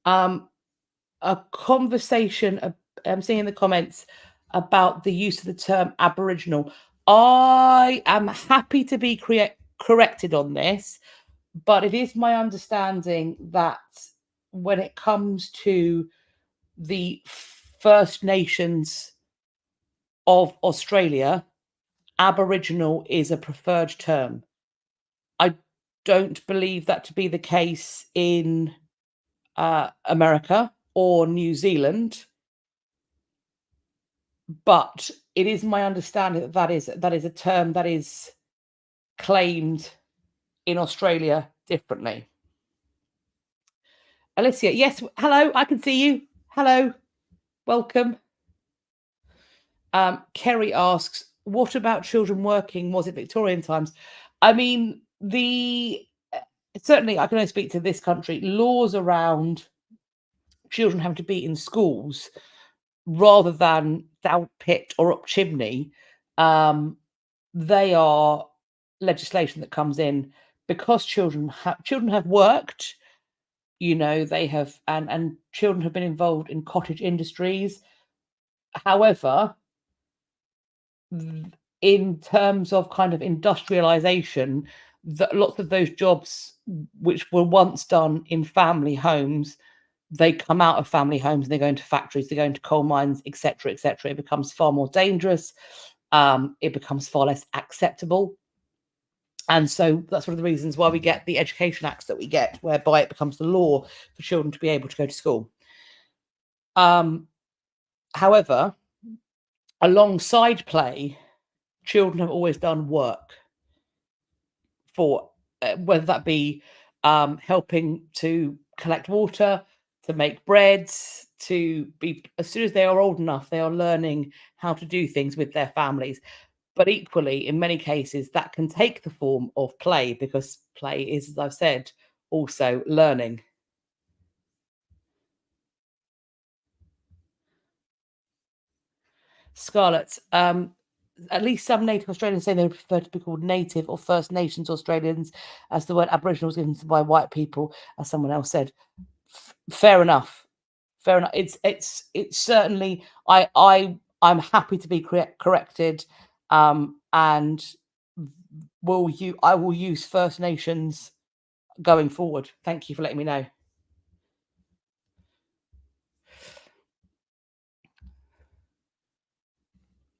A conversation I'm seeing in the comments about the use of the term Aboriginal. I am happy to be corrected on this, but it is my understanding that when it comes to the First Nations of Australia, Aboriginal is a preferred term. I don't believe that to be the case in America or New Zealand, but it is my understanding that that is a term that is claimed in Australia differently. Alicia, yes, hello, I can see you. Hello, welcome. Kerry asks, what about children working? Was it Victorian times? I mean, certainly I can only speak to this country. Laws around children having to be in schools rather than down pit or up chimney, they are legislation that comes in because children have worked. You know, they have, and children have been involved in cottage industries. However, in terms of kind of industrialization, that lots of those jobs which were once done in family homes, they come out of family homes and they go into factories, they go into coal mines, etc., etc. It becomes far more dangerous. It becomes far less acceptable. And so that's one of the reasons why we get the Education Acts that we get, whereby it becomes the law for children to be able to go to school. However, alongside play, children have always done work for whether that be helping to collect water, to make breads, to be, as soon as they are old enough, they are learning how to do things with their families. But equally, in many cases, that can take the form of play, because play is, as I've said, also learning. Scarlett, at least some Native Australians say they prefer to be called Native or First Nations Australians, as the word Aboriginal was given by white people, as someone else said. Fair enough. Fair enough. It's certainly I'm happy to be corrected, and I will use First Nations going forward. Thank you for letting me know.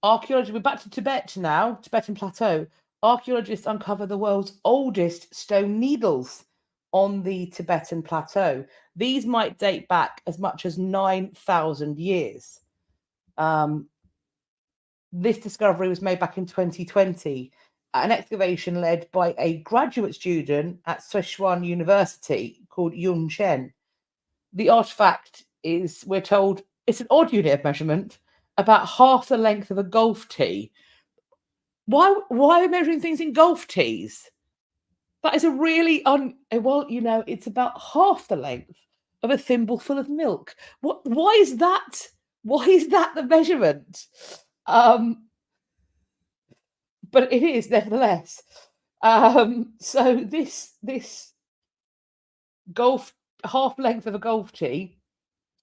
Archaeology, we're back to Tibet now, Tibetan Plateau. Archaeologists uncover the world's oldest stone needles on the Tibetan Plateau. These might date back as much as 9,000 years. This discovery was made back in 2020 at an excavation led by a graduate student at Sichuan University called Yun Chen. The artifact is, we're told, it's an odd unit of measurement, about half the length of a golf tee. Why are we measuring things in golf tees? That is a really well, you know, it's about half the length of a thimble full of milk. Why is that? Why is that the measurement? But it is nevertheless. So this golf, half length of a golf tee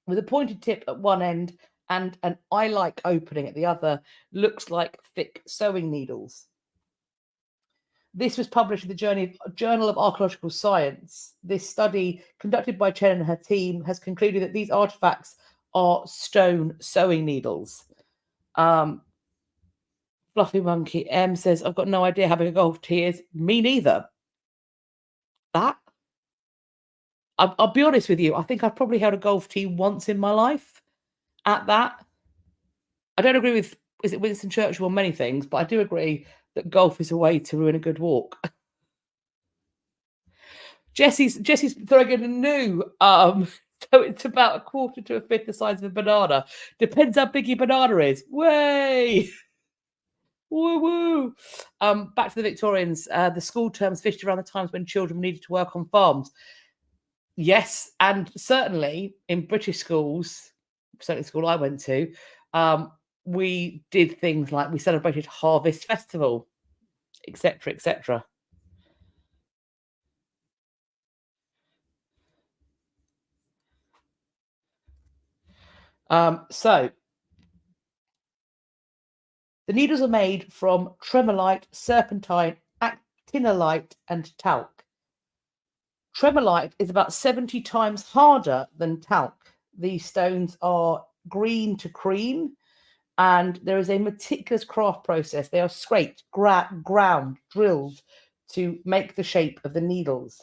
with a pointed tip at one end and an eye-like opening at the other, looks like thick sewing needles. This was published in the Journal of Archaeological Science. This study, conducted by Jenna and her team, has concluded that these artifacts are stone sewing needles. Fluffy Monkey M says, I've got no idea how big a golf tee is. Me neither. That? I'll be honest with you. I think I've probably held a golf tee once in my life. At that, I don't agree with, is it Winston Churchill on many things, but I do agree that golf is a way to ruin a good walk. Jessie's throwing in a new, so it's about a quarter to a fifth the size of a banana. Depends how big your banana is. Way! Woo woo! Back to the Victorians. The school terms fished around the times when children needed to work on farms. Yes, and certainly in British schools, certainly the school I went to, we did things like we celebrated Harvest Festival, etc., etc. So the needles are made from tremolite, serpentine, actinolite, and talc. Tremolite is about 70 times harder than talc. These stones are green to cream, and there is a meticulous craft process. They are scraped, ground, drilled to make the shape of the needles.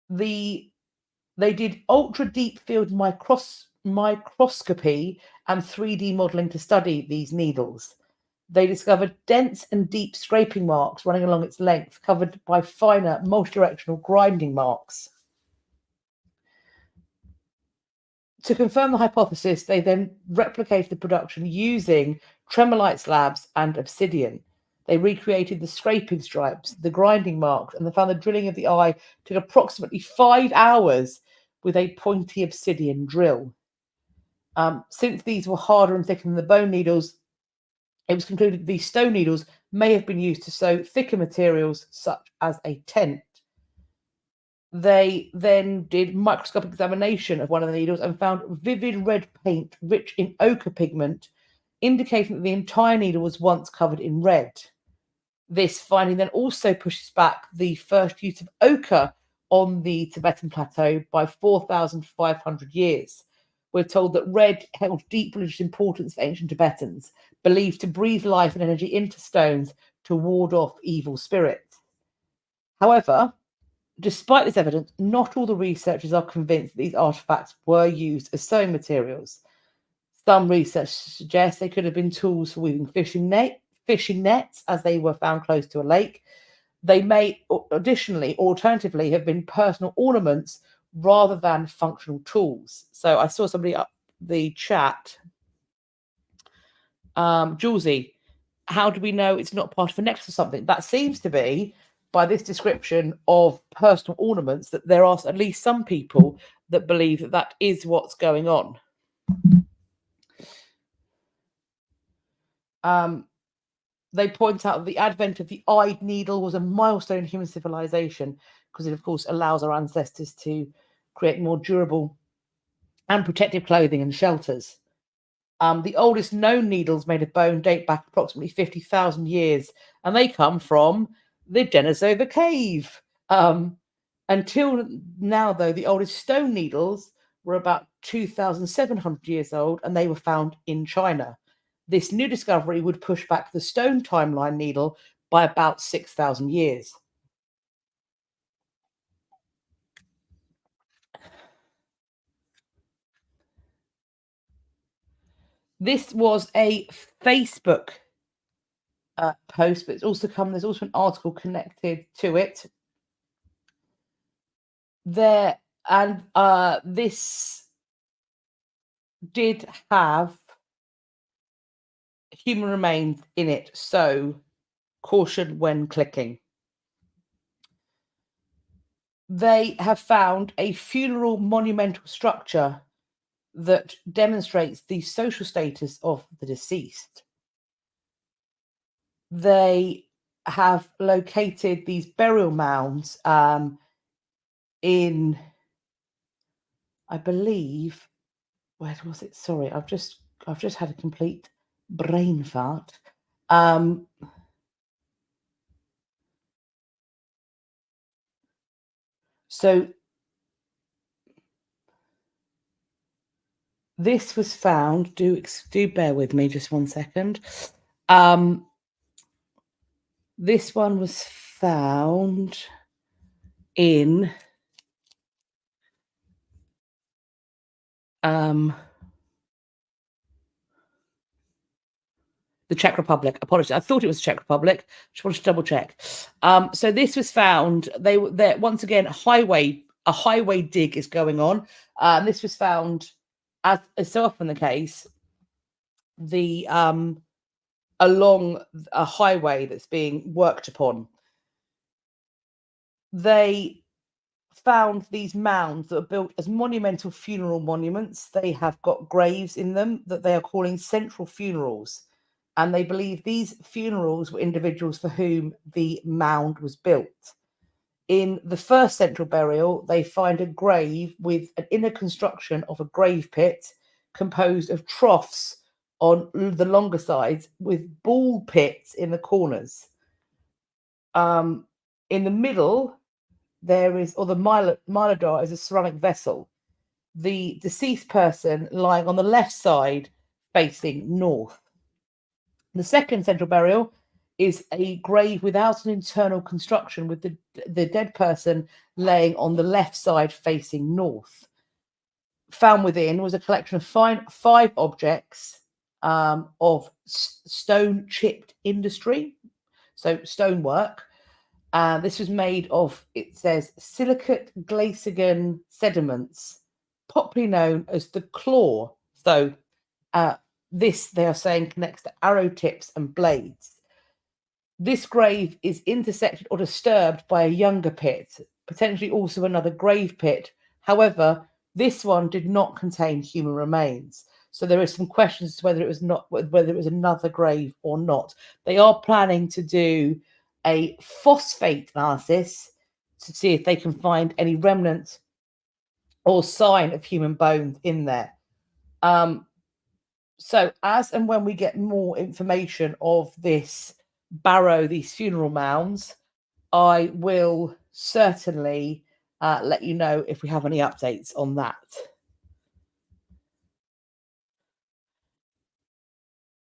They did ultra deep field microscopy and 3D modeling to study these needles. They discovered dense and deep scraping marks running along its length, covered by finer multidirectional grinding marks. To confirm the hypothesis, they then replicated the production using tremolite slabs and obsidian. They recreated the scraping stripes, the grinding marks, and they found the drilling of the eye took approximately 5 hours with a pointy obsidian drill. Since these were harder and thicker than the bone needles, it was concluded these stone needles may have been used to sew thicker materials such as a tent. They then did microscopic examination of one of the needles and found vivid red paint rich in ochre pigment, indicating that the entire needle was once covered in red. This finding then also pushes back the first use of ochre on the Tibetan Plateau by 4,500 years. We're told that red held deep religious importance for ancient Tibetans, believed to breathe life and energy into stones to ward off evil spirits. However, despite this evidence, not all the researchers are convinced that these artifacts were used as sewing materials. Some research suggests they could have been tools for weaving fishing nets, as they were found close to a lake. They may additionally, alternatively, have been personal ornaments rather than functional tools. So I saw somebody up the chat. Julesy, how do we know it's not part of a necklace or something? That seems to be, by this description of personal ornaments, that there are at least some people that believe that that is what's going on. they point out that the advent of the eyed needle was a milestone in human civilization because it, of course, allows our ancestors to create more durable and protective clothing and shelters. The oldest known needles made of bone date back approximately 50,000 years, and they come from the Denisova cave. Until now, though, the oldest stone needles were about 2,700 years old, and they were found in China. This new discovery would push back the stone timeline needle by about 6,000 years. This was a Facebook post, but there's also an article connected to it. There, and this did have human remains in it, so caution when clicking. They have found a funeral monumental structure that demonstrates the social status of the deceased. They have located these burial mounds in, I believe, where was it? Sorry, I've just had a complete brain fart. So this was found. Do bear with me just one second. This one was found in the Czech Republic. Apologies, I thought it was Czech Republic. Just wanted to double check. So this was found. They were there once again. A highway dig is going on. This was found, as is so often the case, along a highway that's being worked upon. They found these mounds that are built as monumental funeral monuments. They have got graves in them that they are calling central funerals. And they believe these funerals were individuals for whom the mound was built. In the first central burial, they find a grave with an inner construction of a grave pit composed of troughs on the longer sides with ball pits in the corners. In the middle, there is, or the Milador is a ceramic vessel. The deceased person lying on the left side facing north. The second central burial is a grave without an internal construction, with the dead person laying on the left side facing north. Found within was a collection of 5 objects of stone chipped industry, so stonework. This was made of, it says, silicate glacigan sediments, popularly known as the claw. So this, they are saying, connects to arrow tips and blades. This grave is intersected or disturbed by a younger pit, potentially also another grave pit. However, this one did not contain human remains. So there are some questions as to whether it was another grave or not. They are planning to do a phosphate analysis to see if they can find any remnants or sign of human bones in there. So as and when we get more information of this barrow, these funeral mounds, I will certainly let you know if we have any updates on that.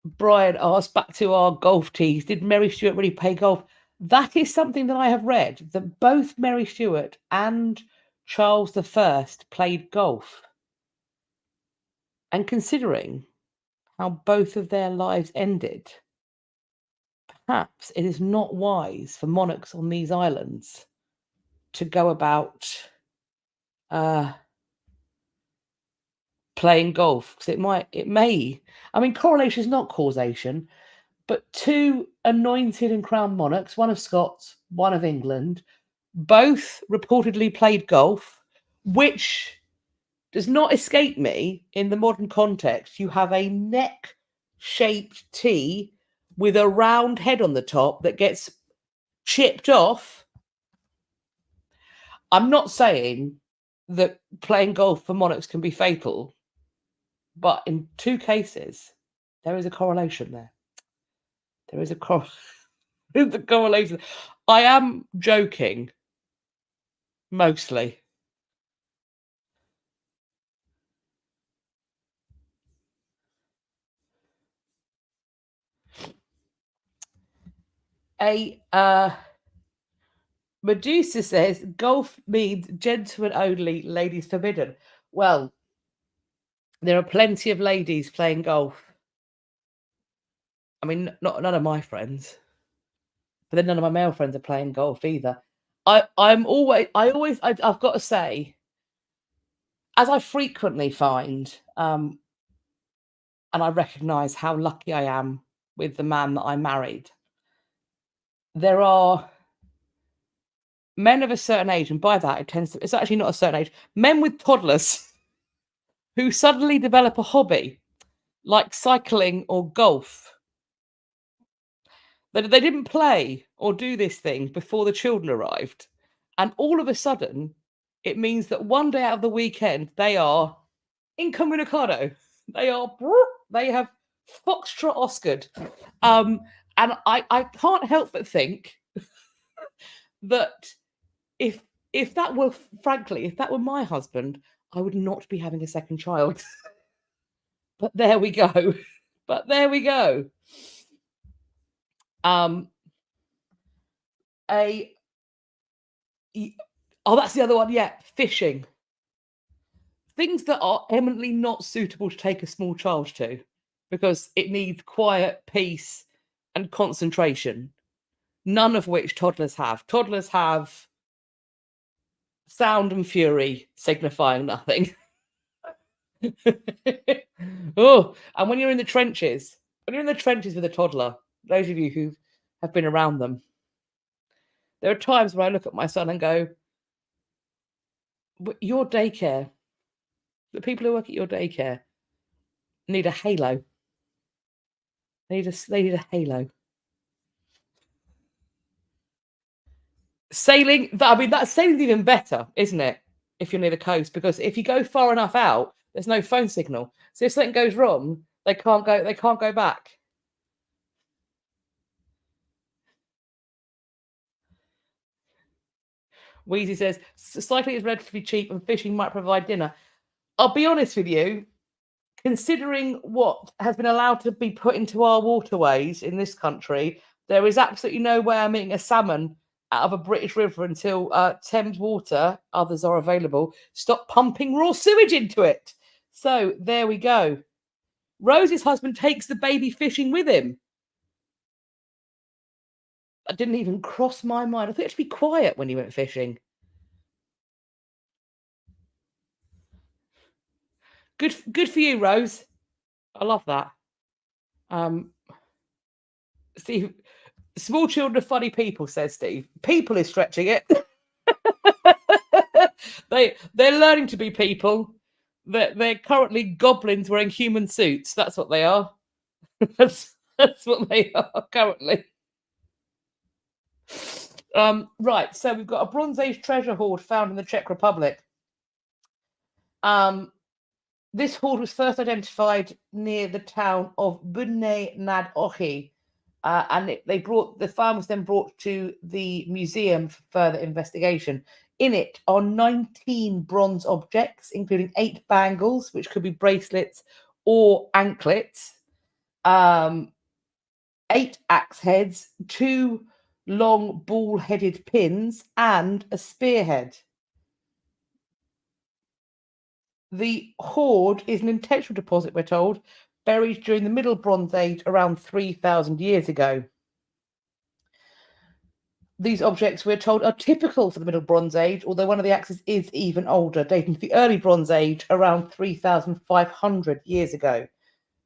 Brian asked, back to our golf tees, did Mary Stuart really play golf? That is something that I have read, that both Mary Stuart and Charles I played golf. And considering how both of their lives ended, perhaps it is not wise for monarchs on these islands to go about playing golf, because it may. I mean, correlation is not causation, but 2 anointed and crowned monarchs, one of Scots, one of England, both reportedly played golf, which does not escape me in the modern context. You have a neck-shaped tee with a round head on the top that gets chipped off. I'm not saying that playing golf for monarchs can be fatal, but in 2 cases, there is a correlation there. There is a correlation. I am joking, mostly. Medusa says golf means gentlemen only, ladies forbidden. Well, there are plenty of ladies playing golf. I mean, none of my friends, but then none of my male friends are playing golf either. I've got to say, as I frequently find, and I recognise how lucky I am with the man that I married, there are men of a certain age, and by that it's actually not a certain age, men with toddlers who suddenly develop a hobby like cycling or golf. They didn't play or do this thing before the children arrived. And all of a sudden, it means that one day out of the weekend, they are incommunicado. They have foxtrot Oscared. And I can't help but think that if that were, frankly, if that were my husband, I would not be having a second child. But there we go. That's the other one. Yeah, fishing. Things that are eminently not suitable to take a small child to, because it needs quiet, peace, and concentration. None of which toddlers have. Toddlers have sound and fury, signifying nothing. Oh, and when you're in the trenches with a toddler, those of you who have been around them, there are times where I look at my son and go, your daycare, the people who work at your daycare need a halo. They need a halo. Sailing, that sailing's even better, isn't it? If you're near the coast, because if you go far enough out, there's no phone signal. So if something goes wrong, they can't go back. Wheezy says cycling is relatively cheap and fishing might provide dinner. I'll be honest with you, considering what has been allowed to be put into our waterways in this country, there is absolutely no way I'm eating a salmon out of a British river until Thames Water, others are available, stop pumping raw sewage into it. So there we go. Rose's husband takes the baby fishing with him. That didn't even cross my mind. I thought it should be quiet when he went fishing. Good for you, Rose. I love that. Steve, small children are funny people, says Steve. People is stretching it. They're learning to be people. They're currently goblins wearing human suits. That's what they are. That's what they are currently. Right, so we've got a Bronze Age treasure hoard found in the Czech Republic. This hoard was first identified near the town of Budne nad Ochi, and the find was then brought to the museum for further investigation. In it are 19 bronze objects, including 8 bangles, which could be bracelets or anklets, 8 axe heads, 2 long ball-headed pins, and a spearhead. The hoard is an intentional deposit, we're told, buried during the Middle Bronze Age around 3,000 years ago. These objects, we're told, are typical for the Middle Bronze Age, although one of the axes is even older, dating to the Early Bronze Age around 3,500 years ago.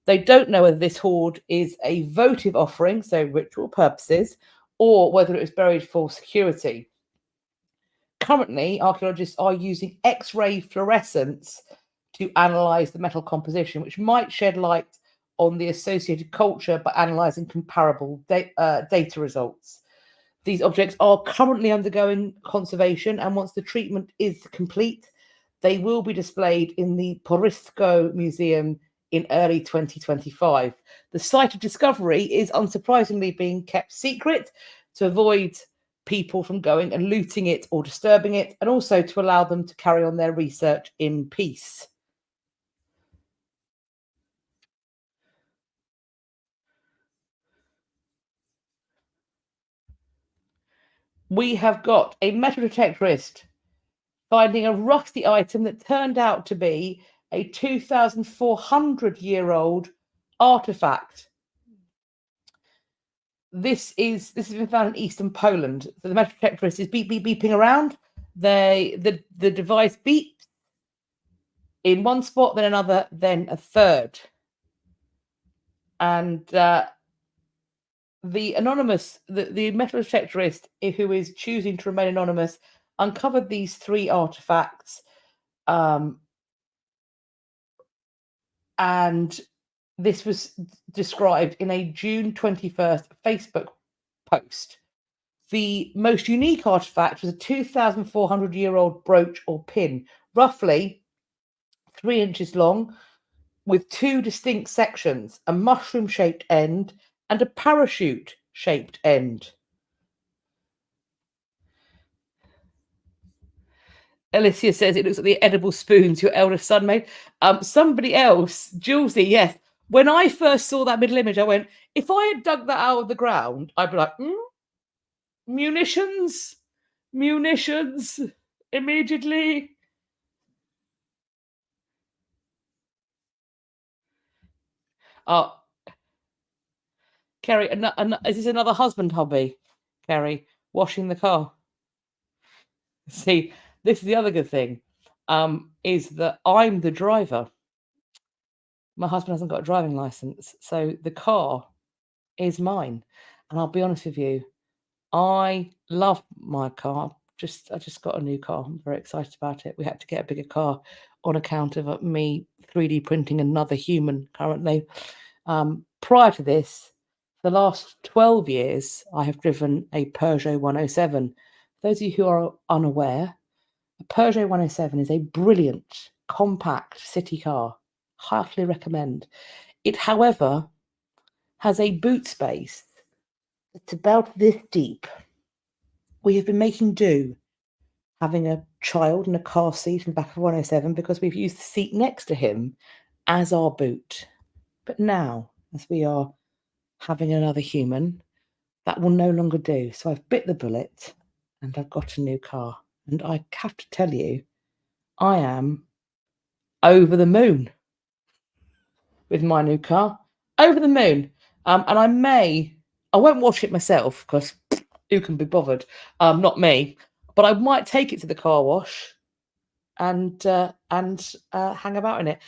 They don't know whether this hoard is a votive offering, so ritual purposes, or whether it was buried for security. Currently, archaeologists are using X-ray fluorescence to analyse the metal composition, which might shed light on the associated culture by analysing comparable data results. These objects are currently undergoing conservation, and once the treatment is complete, they will be displayed in the Poristko Museum in early 2025. The site of discovery is unsurprisingly being kept secret to avoid people from going and looting it or disturbing it, and also to allow them to carry on their research in peace. We have got a metal detectorist finding a rusty item that turned out to be a 2,400-year-old artifact. This has been found in eastern Poland. So the metal detectorist is beeping around. The device beeps in one spot, then another, then a third. And the metal detectorist, who is choosing to remain anonymous, uncovered these 3 artifacts, and this was described in a June 21st Facebook post. The most unique artifact was a 2,400-year-old brooch or pin, roughly 3 inches long, with 2 distinct sections, a mushroom-shaped end and a parachute-shaped end. Alicia says it looks like the edible spoons your eldest son made. Somebody else, Julesy, yes. When I first saw that middle image, I went, if I had dug that out of the ground, I'd be like, munitions, immediately. Kerry, is this another husband hobby, Kerry? Washing the car? See, this is the other good thing, is that I'm the driver. My husband hasn't got a driving license, so the car is mine. And I'll be honest with you, I love my car. I just got a new car. I'm very excited about it. We had to get a bigger car on account of me 3D printing another human currently. Prior to this, the last 12 years, I have driven a Peugeot 107. For those of you who are unaware, a Peugeot 107 is a brilliant, compact city car. Heartily recommend. It, however, has a boot space that's about this deep. We have been making do, having a child in a car seat in the back of 107 because we've used the seat next to him as our boot. But now, as we are having another human, that will no longer do. So I've bit the bullet and I've got a new car. And I have to tell you, I am over the moon with my new car. Over the moon. And I won't wash it myself because who can be bothered? Not me. But I might take it to the car wash and hang about in it.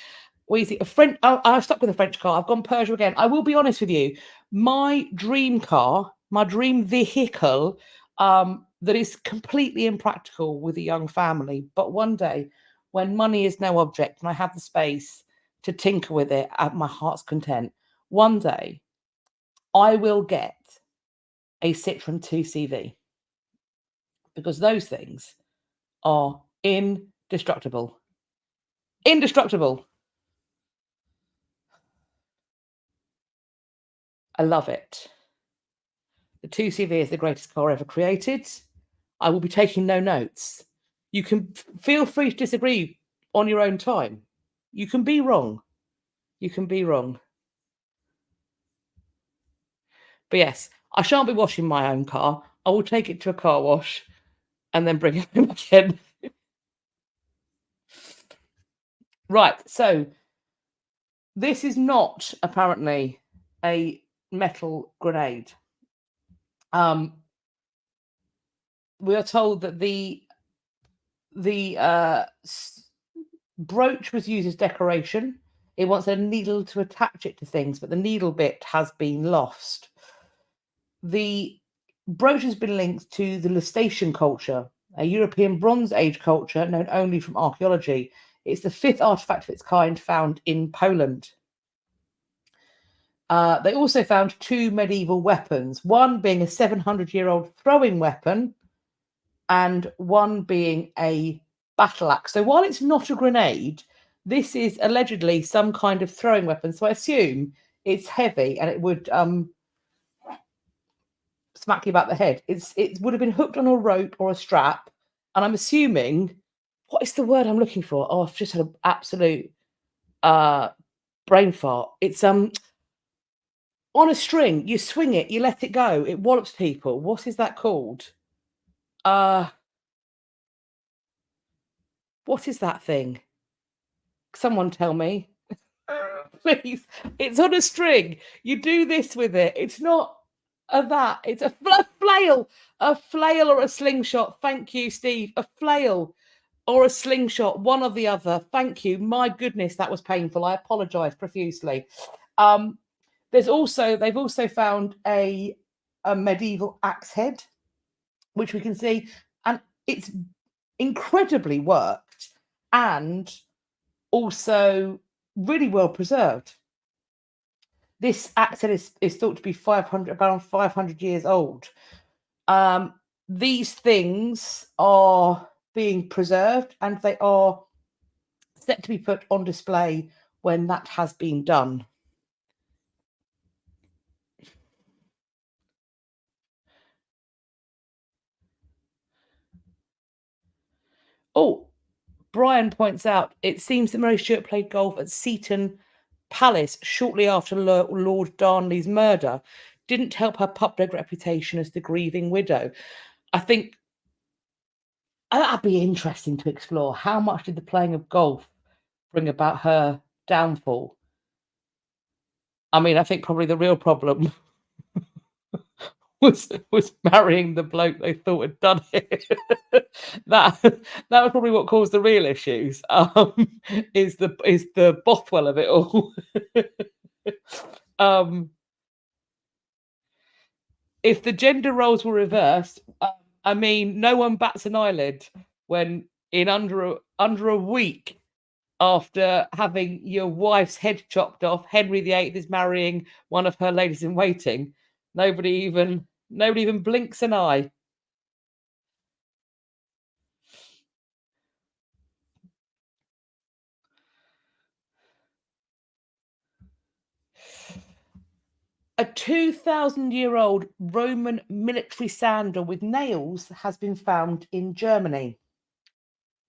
What do you think? I've stuck with a French car. I've gone Peugeot again. I will be honest with you. My dream car, my dream vehicle, that is completely impractical with a young family. But one day, when money is no object and I have the space to tinker with it at my heart's content, one day I will get a Citroen 2CV because those things are indestructible. Indestructible. I love it. The 2CV is the greatest car ever created. I will be taking no notes. You can feel free to disagree on your own time. You can be wrong. You can be wrong. But yes, I shan't be washing my own car. I will take it to a car wash and then bring it home again. Right, so this is not apparently a metal grenade. We are told that the brooch was used as decoration. It wants a needle to attach it to things, but the needle bit has been lost. The brooch has been linked to the Lustation culture, a European Bronze Age culture known only from archaeology. It's the 5th artifact of its kind found in Poland. They also found 2 medieval weapons, one being a 700-year-old throwing weapon and one being a battle axe. So while it's not a grenade, this is allegedly some kind of throwing weapon. So I assume it's heavy and it would smack you about the head. It would have been hooked on a rope or a strap, and I'm assuming, what is the word I'm looking for? Oh, I've just had an absolute brain fart. It's on a string. You swing it, you let it go, it wallops people. What is that called? What is that thing? Someone tell me. Please. It's on a string. You do this with it. It's not that. It's a flail. A flail or a slingshot. Thank you, Steve. A flail or a slingshot. One or the other. Thank you. My goodness, that was painful. I apologize profusely. They've also found a medieval axe head, which we can see, and it's incredibly worked and also really well preserved. This axe head is thought to be around 500 years old. These things are being preserved and they are set to be put on display when that has been done. Oh, Brian points out, it seems that Mary Stuart played golf at Seaton Palace shortly after Lord Darnley's murder. Didn't help her public reputation as the grieving widow. I think that'd be interesting to explore. How much did the playing of golf bring about her downfall? I mean, I think probably the real problem was marrying the bloke they thought had done it. that was probably what caused the real issues. Is the Bothwell of it all. If the gender roles were reversed, I mean, no one bats an eyelid when in under a week after having your wife's head chopped off, Henry VIII is marrying one of her ladies in waiting. Nobody even blinks an eye. A 2,000-year-old Roman military sandal with nails has been found in Germany.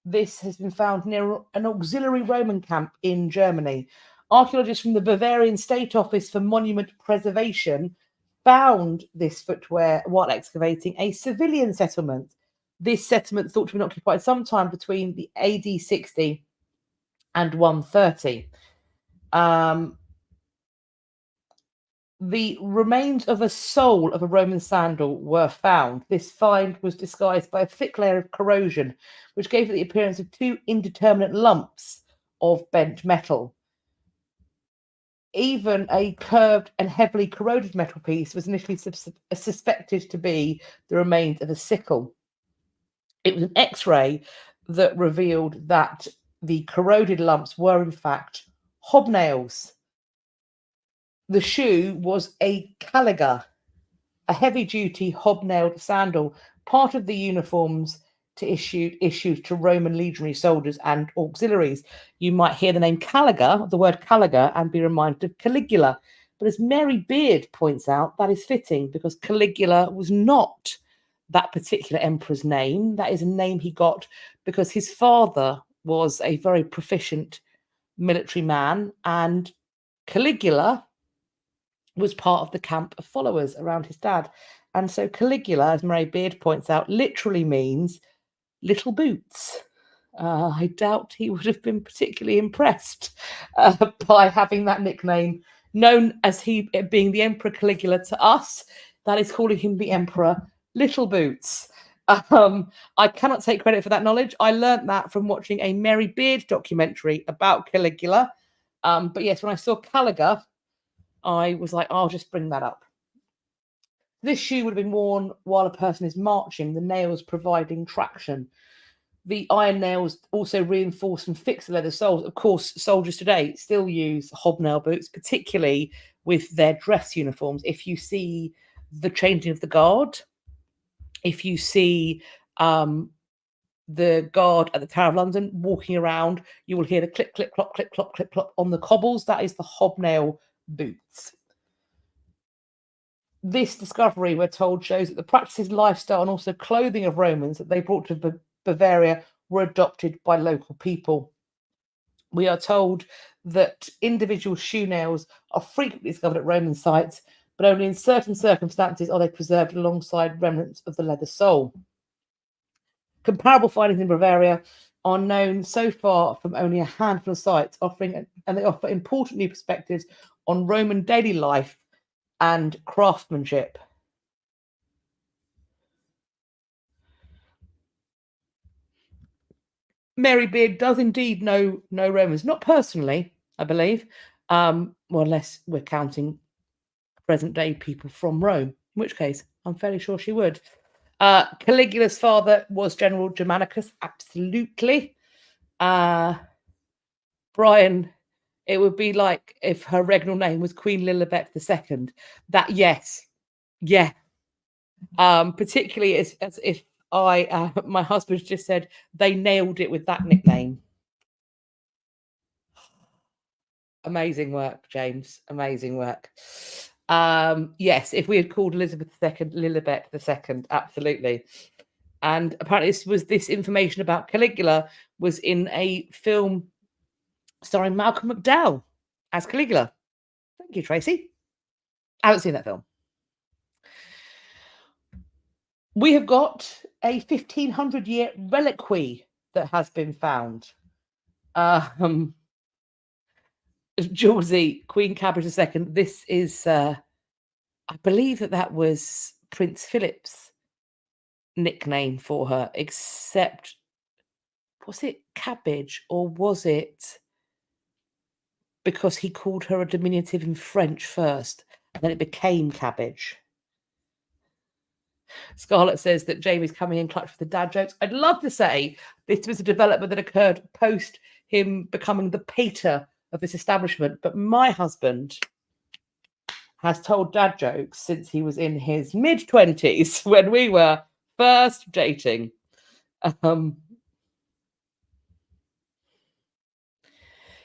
This has been found near an auxiliary Roman camp in Germany. Archaeologists from the Bavarian State Office for Monument Preservation found this footwear while excavating a civilian settlement. This settlement thought to have been occupied sometime between the AD 60 and 130. The remains of a sole of a Roman sandal were found. This find was disguised by a thick layer of corrosion, which gave it the appearance of 2 indeterminate lumps of bent metal. Even a curved and heavily corroded metal piece was initially suspected to be the remains of a sickle. It was an X-ray that revealed that the corroded lumps were in fact hobnails. The shoe was a caliga, a heavy-duty hobnailed sandal, part of the uniforms issued to Roman legionary soldiers and auxiliaries. You might hear the name Caliga, the word Caliga, and be reminded of Caligula. But as Mary Beard points out, that is fitting because Caligula was not that particular emperor's name. That is a name he got because his father was a very proficient military man, and Caligula was part of the camp of followers around his dad. And so Caligula, as Mary Beard points out, literally means little boots. I doubt he would have been particularly impressed by having that nickname, known as he being the Emperor Caligula to us. That is calling him the Emperor Little Boots. I cannot take credit for that knowledge. I learnt that from watching a Mary Beard documentary about Caligula. But yes, when I saw Caliga, I was like, I'll just bring that up. This shoe would have been worn while a person is marching, the nails providing traction. The iron nails also reinforce and fix the leather soles. Of course, soldiers today still use hobnail boots, particularly with their dress uniforms. If you see the changing of the guard, if you see the guard at the Tower of London walking around, you will hear the clip, clip, clop, clip, clop, clip, clop on the cobbles. That is the hobnail boots. This discovery, we're told, shows that the practices, lifestyle, and also clothing of Romans that they brought to Bavaria were adopted by local people. We are told that individual shoe nails are frequently discovered at Roman sites, but only in certain circumstances are they preserved alongside remnants of the leather sole. Comparable findings in Bavaria are known so far from only a handful of sites, and they offer important new perspectives on Roman daily life and craftsmanship. Mary Beard does indeed know Romans, not personally, I believe, well, unless we're counting present day people from Rome, in which case I'm fairly sure she would. Caligula's father was General Germanicus, absolutely. Brian, it would be like if her regnal name was Queen Lilibet II. That, yes, yeah. Particularly as if my husband just said they nailed it with that nickname. Amazing work, James. Amazing work. Yes, if we had called Elizabeth II Lilibet II, absolutely. And apparently this information about Caligula was in a film starring Malcolm McDowell as Caligula. Thank you, Tracy. I haven't seen that film. We have got a 1500-year reliquary that has been found. Julesy, Queen Cabbage II. This is, I believe that was Prince Philip's nickname for her, except, was it Cabbage or was it because he called her a diminutive in French first and then it became Cabbage? Scarlett says that Jamie's coming in clutch with the dad jokes. I'd love to say this was a development that occurred post him becoming the pater of this establishment, but my husband has told dad jokes since he was in his mid-20s when we were first dating.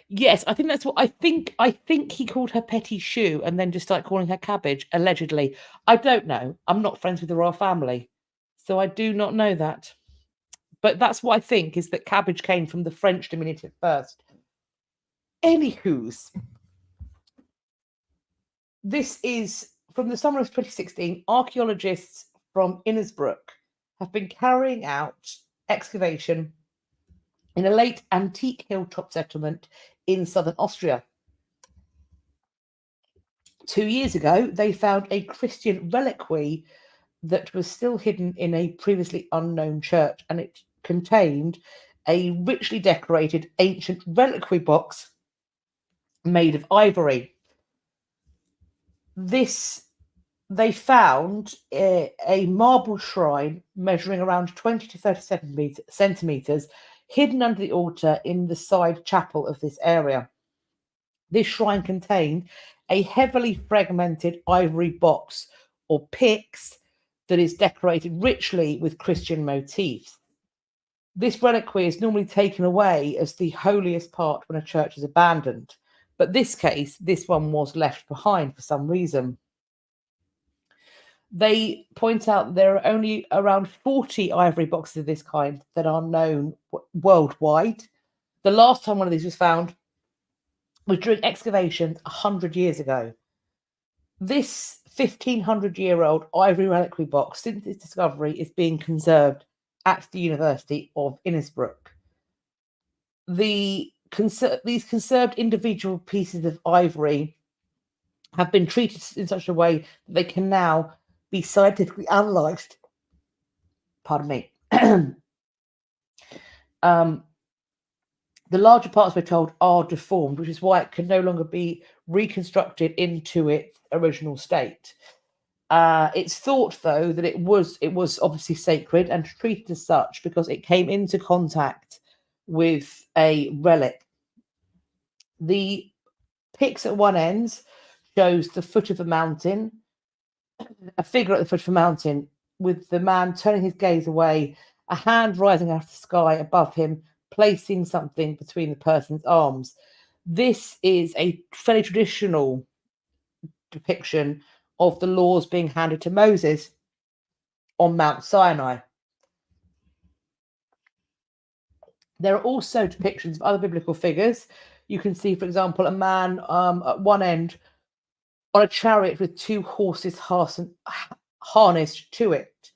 Yes, I think that's what I think. I think he called her Petit Chou and then just started calling her Cabbage, allegedly. I don't know. I'm not friends with the royal family, so I do not know that. But that's what I think, is that Cabbage came from the French diminutive first. Anywho's, this is from the summer of 2016. Archaeologists from Innsbruck have been carrying out excavation in a late antique hilltop settlement in southern Austria. 2 years ago, they found a Christian reliquary that was still hidden in a previously unknown church, and it contained a richly decorated ancient reliquary box made of ivory. They found a marble shrine measuring around 20 to 30 centimeters hidden under the altar in the side chapel of this area. This shrine contained a heavily fragmented ivory box or pyx that is decorated richly with Christian motifs. This reliquary is normally taken away as the holiest part when a church is abandoned, but this one was left behind for some reason. They point out there are only around 40 ivory boxes of this kind that are known worldwide. The last time one of these was found was during excavations 100 years ago. This 1500-year-old ivory reliquary box, since its discovery, is being conserved at the University of Innsbruck. These conserved individual pieces of ivory have been treated in such a way that they can now be scientifically analysed. Pardon me. The larger parts, we're told, are deformed, which is why it can no longer be reconstructed into its original state. It's thought, though, that it was obviously sacred and treated as such because it came into contact with a relic. The pics at one end shows the foot of a mountain, a figure at the foot of a mountain with the man turning his gaze away, a hand rising out of the sky above him, placing something between the person's arms. This is a fairly traditional depiction of the laws being handed to Moses on Mount Sinai. There are also depictions of other biblical figures. You can see, for example, a man at one end on a chariot with two horses harnessed to it,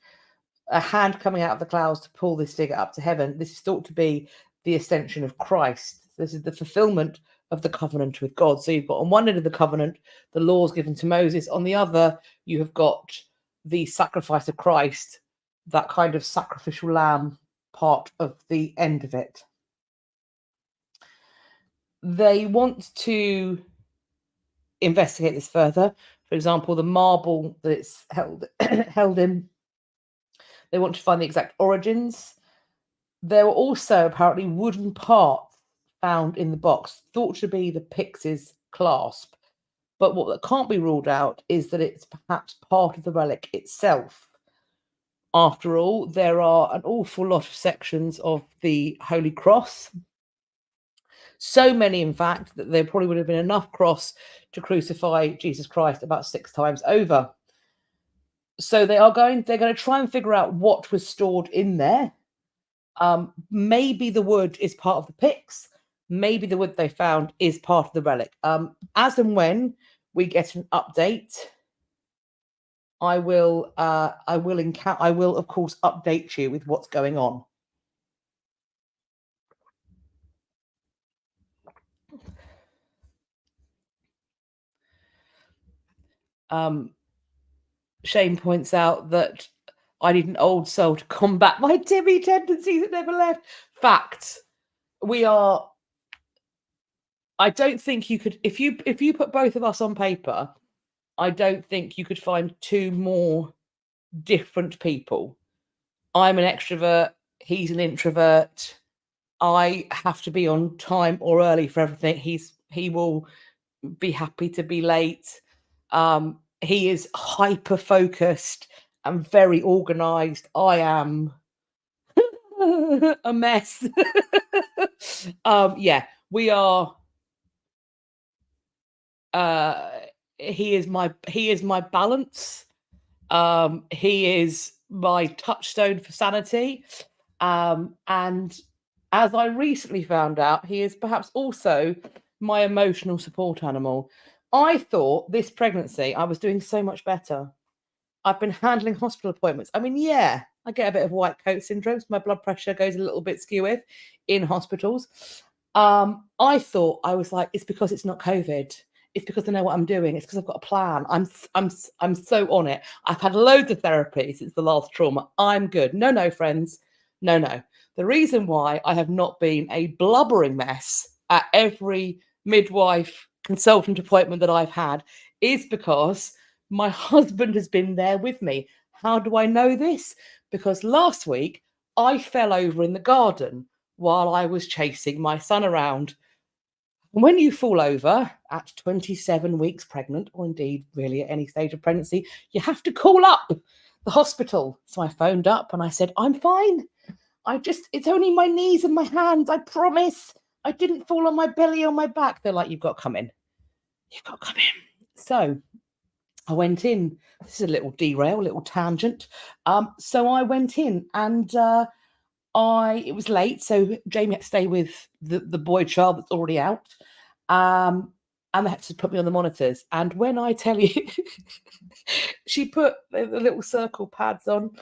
a hand coming out of the clouds to pull this figure up to heaven. This is thought to be the ascension of Christ. This is the fulfillment of the covenant with God. So you've got on one end of the covenant, the laws given to Moses. On the other, you have got the sacrifice of Christ, that kind of sacrificial lamb part of the end of it. They want to investigate this further. For example, the marble that it's held in, they want to find the exact origins. There were also apparently wooden parts found in the box, thought to be the pyx's clasp. But what can't be ruled out is that it's perhaps part of the relic itself. After all, there are an awful lot of sections of the Holy Cross. So many, in fact, that there probably would have been enough cross to crucify Jesus Christ about 6 times over. So they're going to try and figure out what was stored in there. Maybe the wood is part of the pyx. Maybe the wood they found is part of the relic. As and when we get an update, I will of course update you with what's going on. Shane points out that I need an old soul to combat my Timmy tendencies that never left. Facts. I don't think you could, if you put both of us on paper, I don't think you could find 2 more different people. I'm an extrovert, he's an introvert. I have to be on time or early for everything. He will be happy to be late. He is hyper focused and very organized. I am a mess. Yeah, we are. He is my balance. He is my touchstone for sanity. And as I recently found out, he is perhaps also my emotional support animal. I thought this pregnancy, I was doing so much better. I've been handling hospital appointments. I mean, yeah, I get a bit of white coat syndrome. So my blood pressure goes a little bit skewed in hospitals. I thought, I was like, it's because it's not COVID. It's because I know what I'm doing. It's because I've got a plan. I'm so on it. I've had loads of therapy since the last trauma. I'm good. No, friends. No. The reason why I have not been a blubbering mess at every midwife consultant appointment that I've had is because my husband has been there with me. How do I know this? Because last week I fell over in the garden while I was chasing my son around. When you fall over at 27 weeks pregnant, or indeed really at any stage of pregnancy, you have to call up the hospital. So I phoned up and I said, I'm fine. It's only my knees and my hands. I promise. I didn't fall on my belly or my back. They're like, you've got to come in. You've got to come in. So I went in. This is a little derail, a little tangent. So I went in and it was late, so Jamie had to stay with the boy child that's already out. And they had to put me on the monitors. And when I tell you, she put the little circle pads on.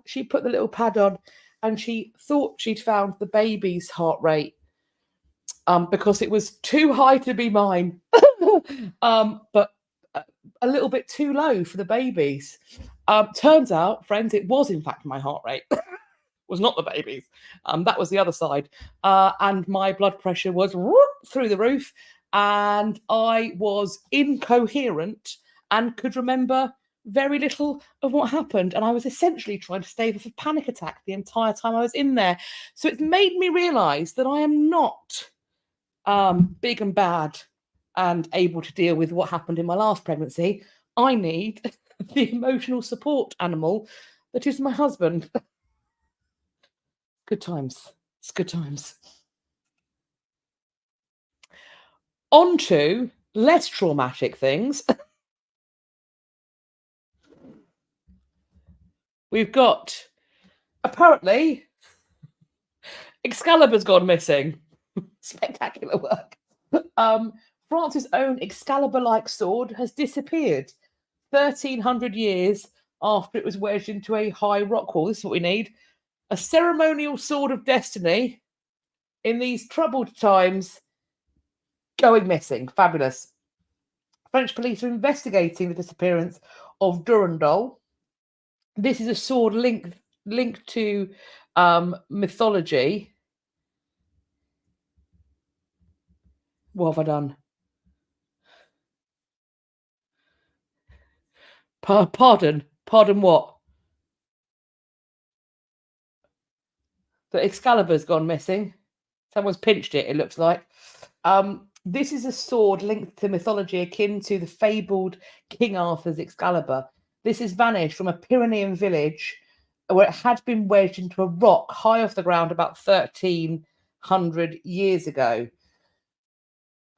She put the little pad on and she thought she'd found the baby's heart rate because it was too high to be mine, but a little bit too low for the baby's. Turns out, friends, it was in fact my heart rate. Was not the baby's. That was the other side. And my blood pressure was through the roof. And I was incoherent and could remember very little of what happened. And I was essentially trying to stave off a panic attack the entire time I was in there. So it's made me realise that I am not big and bad and able to deal with what happened in my last pregnancy. I need the emotional support animal that is my husband. Good times. It's good times. On to less traumatic things. We've got, apparently, Excalibur's gone missing. Spectacular work. France's own Excalibur-like sword has disappeared 1,300 years after it was wedged into a high rock wall. This is what we need. A ceremonial sword of destiny in these troubled times going missing. Fabulous. French police are investigating the disappearance of Durandal. This is a sword linked to mythology. What have I done? Pardon what? The Excalibur's gone missing. Someone's pinched it, it looks like. This is a sword linked to mythology akin to the fabled King Arthur's Excalibur. This has vanished from a Pyrenean village where it had been wedged into a rock high off the ground about 1,300 years ago.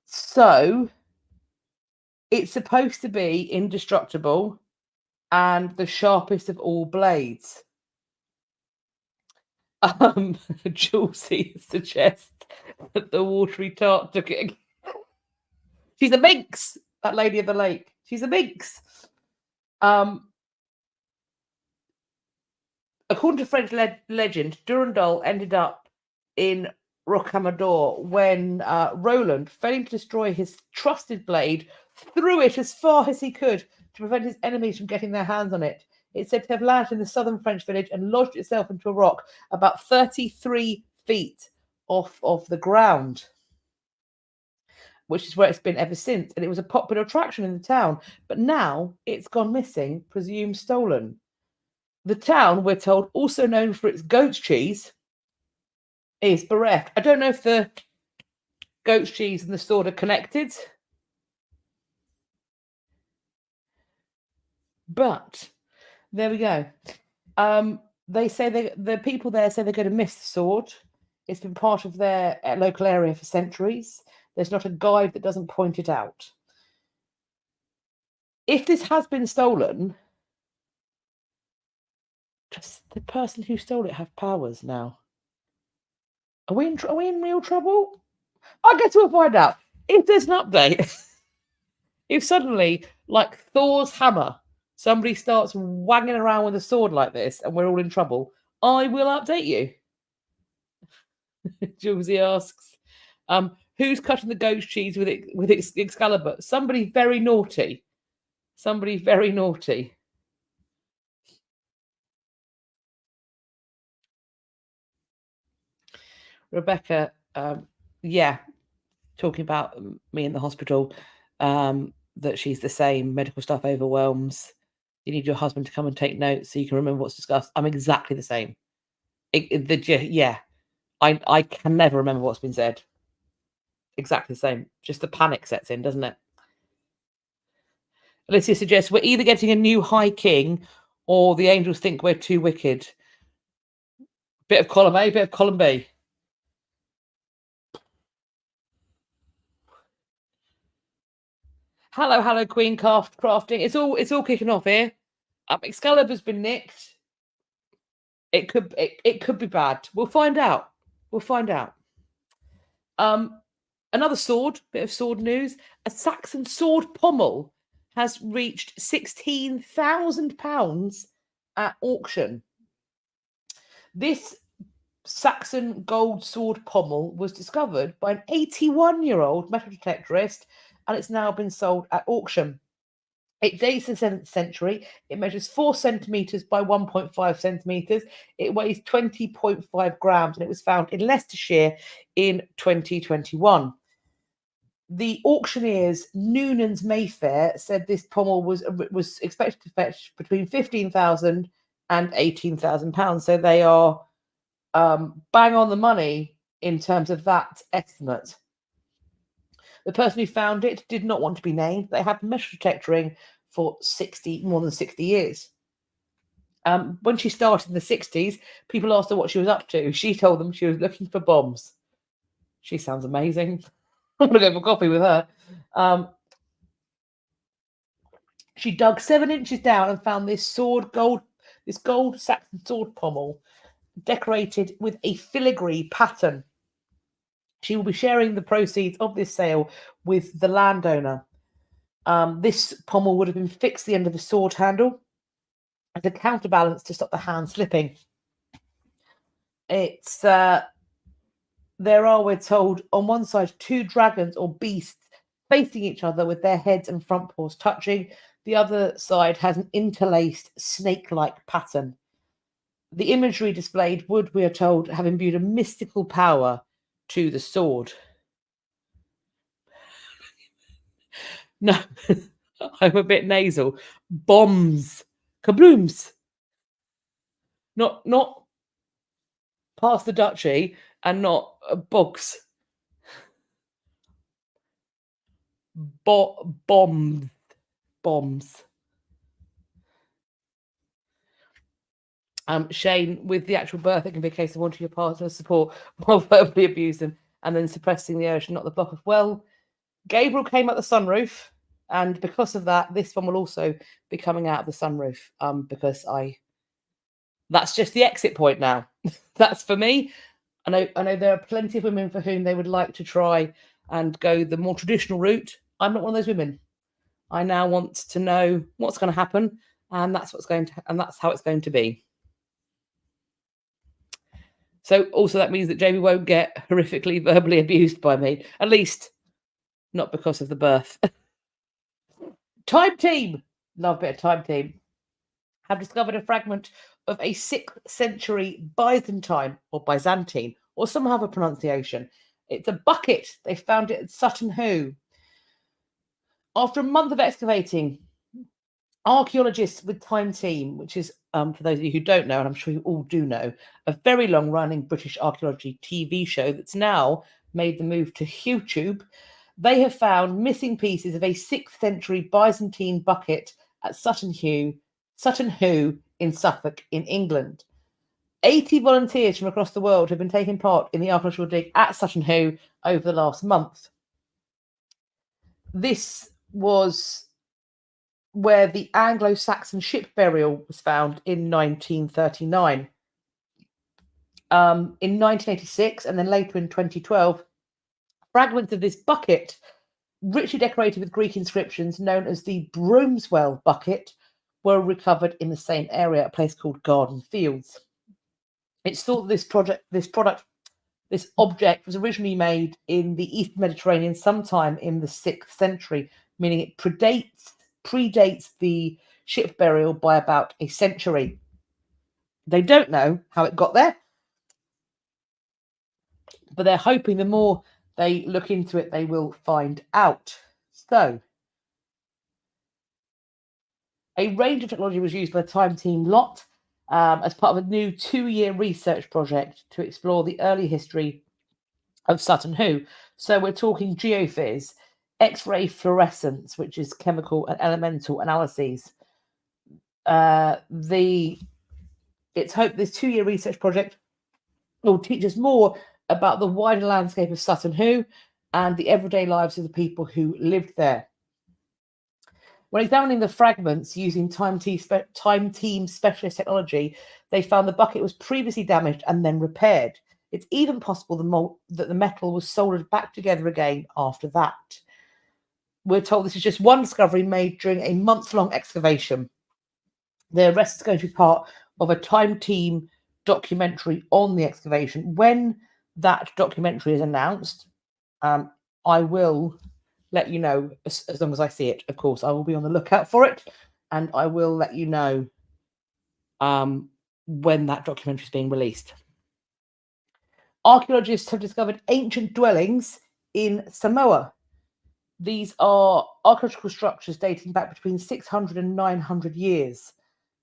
So it's supposed to be indestructible and the sharpest of all blades. Julesy suggests that the watery tart took it. She's a minx, that lady of the lake. She's a minx. According to French legend, Durandal ended up in Rocamadour when Roland, failing to destroy his trusted blade, threw it as far as he could to prevent his enemies from getting their hands on it. It's said to have landed in the southern French village and lodged itself into a rock about 33 feet off of the ground, which is where it's been ever since. And it was a popular attraction in the town. But now it's gone missing, presumed stolen. The town, we're told, also known for its goat's cheese, is bereft. I don't know if the goat's cheese and the sword are connected, but there we go. They say the people there say they're going to miss the sword. It's been part of their local area for centuries. There's not a guide that doesn't point it out. If this has been stolen, does the person who stole it have powers now? Are we in real trouble? I guess we'll find out. If there's an update, if suddenly, like Thor's hammer, somebody starts wanging around with a sword like this and we're all in trouble, I will update you. Julesy asks, who's cutting the goat's cheese with Excalibur? Somebody very naughty. Somebody very naughty. Rebecca, talking about me in the hospital, that she's the same, medical stuff overwhelms. You need your husband to come and take notes so you can remember what's discussed. I'm exactly the same. I can never remember what's been said. Exactly the same. Just the panic sets in, doesn't it? Alicia suggests we're either getting a new High King or the angels think we're too wicked. Bit of column A, bit of column B. Hello, Queen crafting. It's all kicking off here. Excalibur's been nicked. It could be bad. We'll find out. Another sword, bit of sword news. A Saxon sword pommel has reached £16,000 at auction. This Saxon gold sword pommel was discovered by an 81-year-old metal detectorist, and it's now been sold at auction. It dates the 7th century. It measures 4 centimetres by 1.5 centimetres. It weighs 20.5 grams, and it was found in Leicestershire in 2021. The auctioneers Noonan's Mayfair said this pommel was expected to fetch between £15,000 and £18,000. So they are bang on the money in terms of that estimate. The person who found it did not want to be named. They had metal detectoring for more than 60 years. When she started in the 60s, people asked her what she was up to. She told them she was looking for bombs. She sounds amazing. I'm going to go for coffee with her. She dug 7 inches down and found this gold Saxon sword pommel decorated with a filigree pattern. She will be sharing the proceeds of this sale with the landowner. This pommel would have been fixed to the end of the sword handle as a counterbalance to stop the hand slipping. It's there are, we're told, on one side 2 dragons or beasts facing each other with their heads and front paws touching. The other side has an interlaced snake-like pattern. The imagery displayed would, we are told, have imbued a mystical power to the sword. No, I'm a bit nasal. Bombs. Kablooms. Not past the duchy and not bogs. Bombs. Shane, with the actual birth, it can be a case of wanting your partner's support while verbally abusing and then suppressing the urge to knock the block off. Well, Gabriel came out the sunroof, and because of that, this one will also be coming out of the sunroof. Because that's just the exit point now. That's for me. I know there are plenty of women for whom they would like to try and go the more traditional route. I'm not one of those women. I now want to know what's going to happen, and that's how it's going to be. So also that means that Jamie won't get horrifically verbally abused by me, at least not because of the birth. Time Team, love a bit of Time Team, have discovered a fragment of a 6th century Byzantine, or some have a pronunciation. It's a bucket. They found it at Sutton Hoo. After a month of excavating, archaeologists with Time Team, which is, for those of you who don't know, and I'm sure you all do know, a very long-running British archaeology TV show that's now made the move to YouTube, they have found missing pieces of a 6th century Byzantine bucket at Sutton Hoo in Suffolk, in England. 80 volunteers from across the world have been taking part in the archaeological dig at Sutton Hoo over the last month. This was where the Anglo-Saxon ship burial was found in 1939. In 1986, and then later in 2012, fragments of this bucket, richly decorated with Greek inscriptions, known as the Bromswell bucket, were recovered in the same area, a place called Garden Fields. It's thought that this object was originally made in the Eastern Mediterranean sometime in the 6th century, meaning it predates the ship burial by about a century. They don't know how it got there, but they're hoping the more they look into it, they will find out. So, a range of technology was used by the Time Team lot as part of a new 2-year research project to explore the early history of Sutton Hoo. So we're talking geophys, X-ray fluorescence, which is chemical and elemental analyses. It's hoped this 2-year research project will teach us more about the wider landscape of Sutton Hoo and the everyday lives of the people who lived there. When examining the fragments using Time Team specialist technology, they found the bucket was previously damaged and then repaired. It's even possible that the metal was soldered back together again after that. We're told this is just one discovery made during a month-long excavation. The rest is going to be part of a Time Team documentary on the excavation. When that documentary is announced, I will let you know as long as I see it. Of course, I will be on the lookout for it, and I will let you know when that documentary is being released. Archaeologists have discovered ancient dwellings in Samoa. These are archaeological structures dating back between 600 and 900 years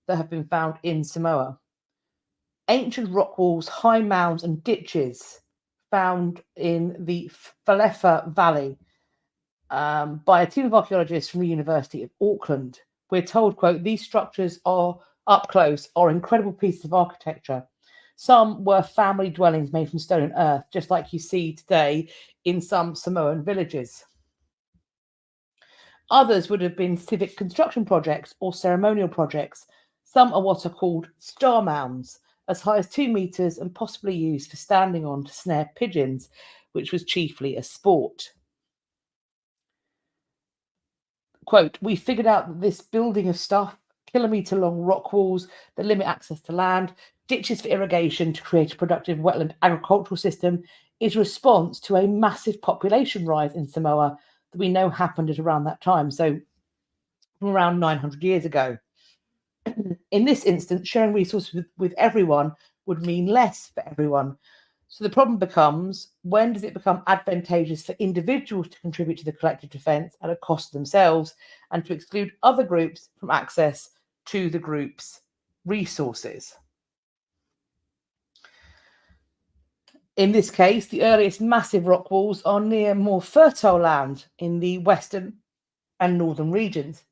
that have been found in Samoa. Ancient rock walls, high mounds, and ditches found in the Falefa Valley by a team of archaeologists from the University of Auckland. We're told, quote, these structures are up close, are incredible pieces of architecture. Some were family dwellings made from stone and earth, just like you see today in some Samoan villages. Others would have been civic construction projects or ceremonial projects. Some are what are called star mounds, as high as 2 meters and possibly used for standing on to snare pigeons, which was chiefly a sport. Quote, we figured out that this building of stuff, kilometre-long rock walls that limit access to land, ditches for irrigation to create a productive wetland agricultural system, is a response to a massive population rise in Samoa that we know happened at around that time, so from around 900 years ago. In this instance, sharing resources with everyone would mean less for everyone. So the problem becomes, when does it become advantageous for individuals to contribute to the collective defence at a cost to themselves and to exclude other groups from access to the group's resources? In this case, the earliest massive rock walls are near more fertile land in the western and northern regions.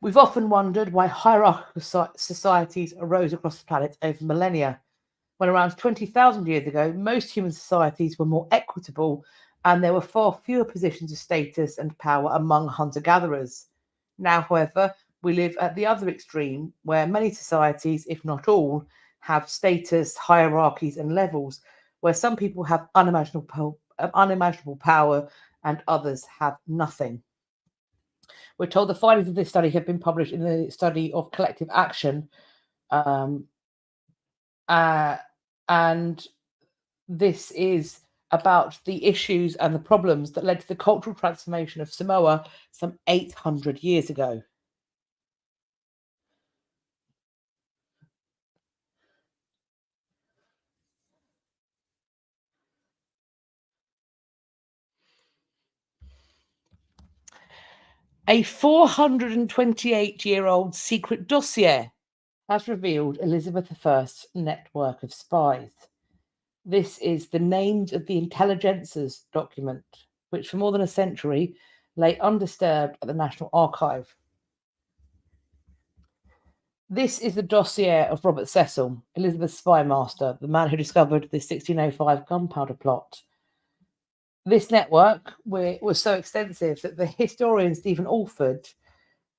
We've often wondered why hierarchical societies arose across the planet over millennia, when around 20,000 years ago, most human societies were more equitable and there were far fewer positions of status and power among hunter-gatherers. Now, however, we live at the other extreme, where many societies, if not all, have status, hierarchies, and levels, where some people have unimaginable power and others have nothing. We're told the findings of this study have been published in the study of collective action, and this is about the issues and the problems that led to the cultural transformation of Samoa some 800 years ago. A 428-year-old secret dossier has revealed Elizabeth I's network of spies. This is the Names of the Intelligences document, which for more than a century lay undisturbed at the National Archive. This is the dossier of Robert Cecil, Elizabeth's spy master, the man who discovered the 1605 gunpowder plot. This network was so extensive that the historian Stephen Alford,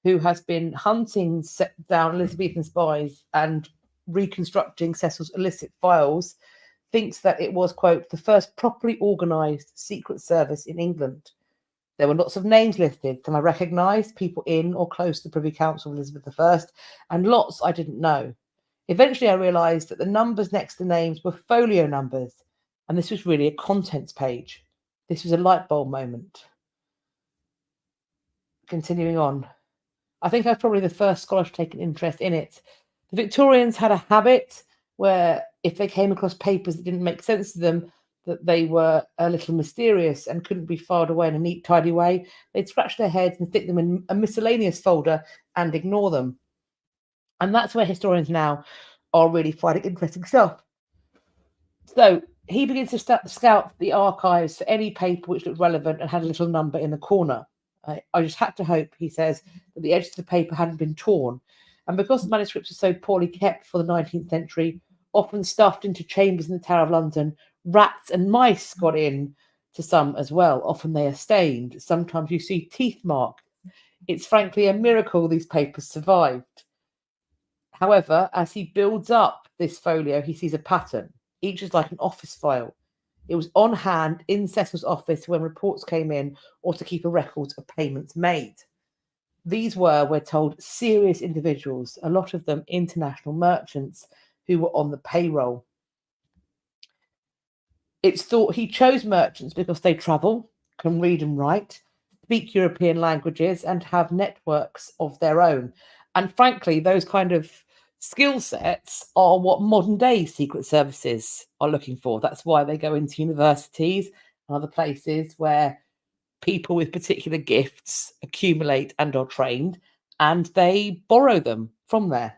who has been hunting down Elizabethan spies and reconstructing Cecil's illicit files, thinks that it was, quote, the first properly organised secret service in England. There were lots of names listed, some I recognised, people in or close to the Privy Council of Elizabeth I, and lots I didn't know. Eventually, I realised that the numbers next to names were folio numbers, and this was really a contents page. This was a light bulb moment. Continuing on. I think I was probably the first scholar to take an interest in it. The Victorians had a habit where if they came across papers that didn't make sense to them, that they were a little mysterious and couldn't be filed away in a neat, tidy way, they'd scratch their heads and stick them in a miscellaneous folder and ignore them. And that's where historians now are really finding interesting stuff. So he begins to scout the archives for any paper which looked relevant and had a little number in the corner. I just had to hope, he says, that the edges of the paper hadn't been torn. And because the manuscripts are so poorly kept for the 19th century, often stuffed into chambers in the Tower of London, rats and mice got in to some as well. Often they are stained. Sometimes you see teeth marks. It's frankly a miracle these papers survived. However, as he builds up this folio, he sees a pattern. Each is like an office file. It was on hand in Cecil's office when reports came in or to keep a record of payments made. These were, we're told, serious individuals, a lot of them international merchants who were on the payroll. It's thought he chose merchants because they travel, can read and write, speak European languages, and have networks of their own. And frankly, those kind of skill sets are what modern day secret services are looking for. That's why they go into universities and other places where people with particular gifts accumulate and are trained, and they borrow them from there.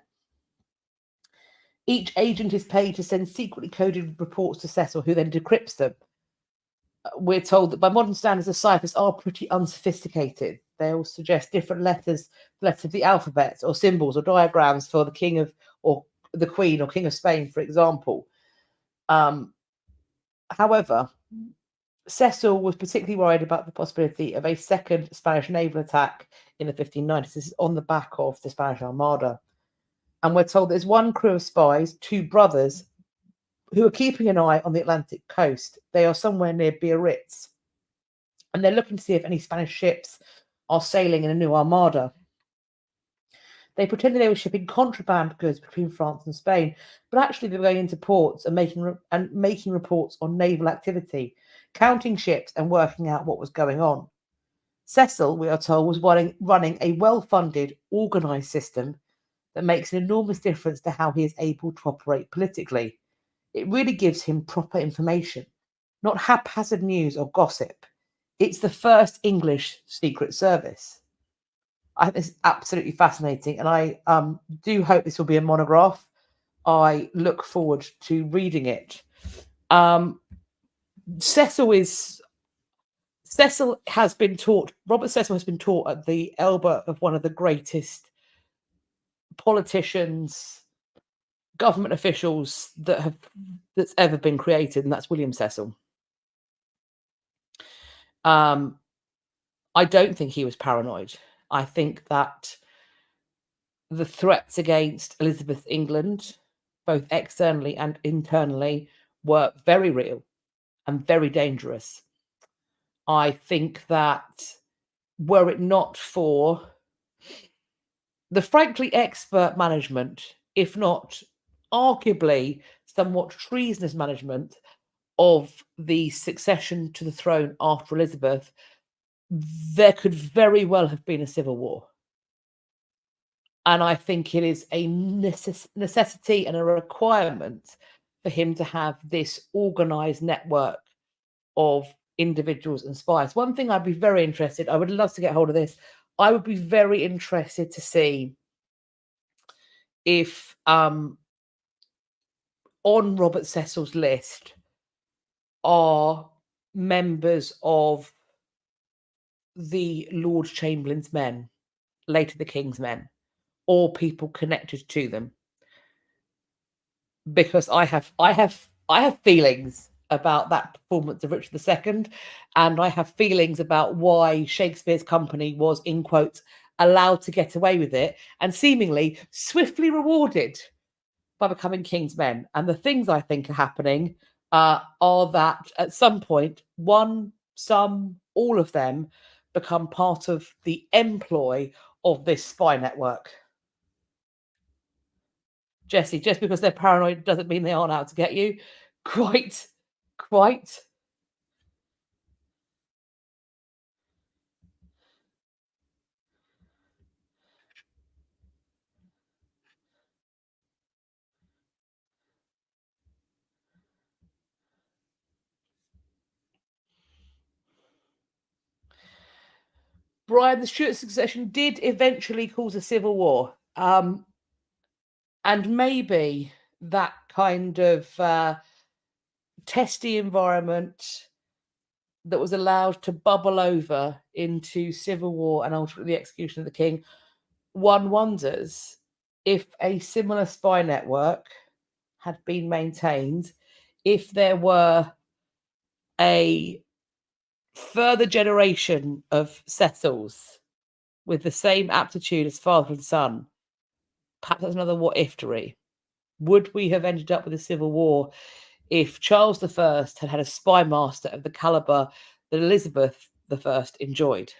Each agent is paid to send secretly coded reports to Cecil, who then decrypts them. We're told that by modern standards, the ciphers are pretty unsophisticated. They all suggest different letters of the alphabet, or symbols, or diagrams for the king of, or the queen, or king of Spain, for example. However, Cecil was particularly worried about the possibility of a second Spanish naval attack in the 1590s. This is on the back of the Spanish Armada. And we're told there's one crew of spies, two brothers, who are keeping an eye on the Atlantic coast. They are somewhere near Biarritz. And they're looking to see if any Spanish ships are sailing in a new armada. They pretended they were shipping contraband goods between France and Spain, but actually they were going into ports and making reports on naval activity, counting ships and working out what was going on. Cecil, we are told, was running a well-funded, organised system that makes an enormous difference to how he is able to operate politically. It really gives him proper information, not haphazard news or gossip. It's the first English Secret Service. I think this is absolutely fascinating, and I do hope this will be a monograph. I look forward to reading it. Cecil has been taught, Robert Cecil has been taught at the elbow of one of the greatest politicians, government officials that's ever been created, and that's William Cecil. I don't think he was paranoid. I think that the threats against Elizabeth England, both externally and internally, were very real and very dangerous. I think that were it not for the frankly expert management, if not arguably somewhat treasonous management of the succession to the throne after Elizabeth, there could very well have been a civil war. And I think it is a necessity and a requirement for him to have this organized network of individuals and spies. One thing I'd be very interested, I would love to get hold of this. I would be very interested to see if on Robert Cecil's list are members of the Lord Chamberlain's men, later the King's men, or people connected to them, because I have feelings about that performance of Richard II, and I have feelings about why Shakespeare's company was, in quotes, allowed to get away with it and seemingly swiftly rewarded by becoming King's men. And the things I think are happening are that at some point, all of them become part of the employ of this spy network. Jessie, just because they're paranoid doesn't mean they aren't out to get you. Quite. Brian, the Stuart succession did eventually cause a civil war. And maybe that kind of testy environment that was allowed to bubble over into civil war and ultimately the execution of the king, one wonders if a similar spy network had been maintained, if there were a further generation of Cecils with the same aptitude as father and son. Perhaps that's another what iftery. Would we have ended up with a civil war if Charles I had had a spy master of the caliber that Elizabeth I enjoyed?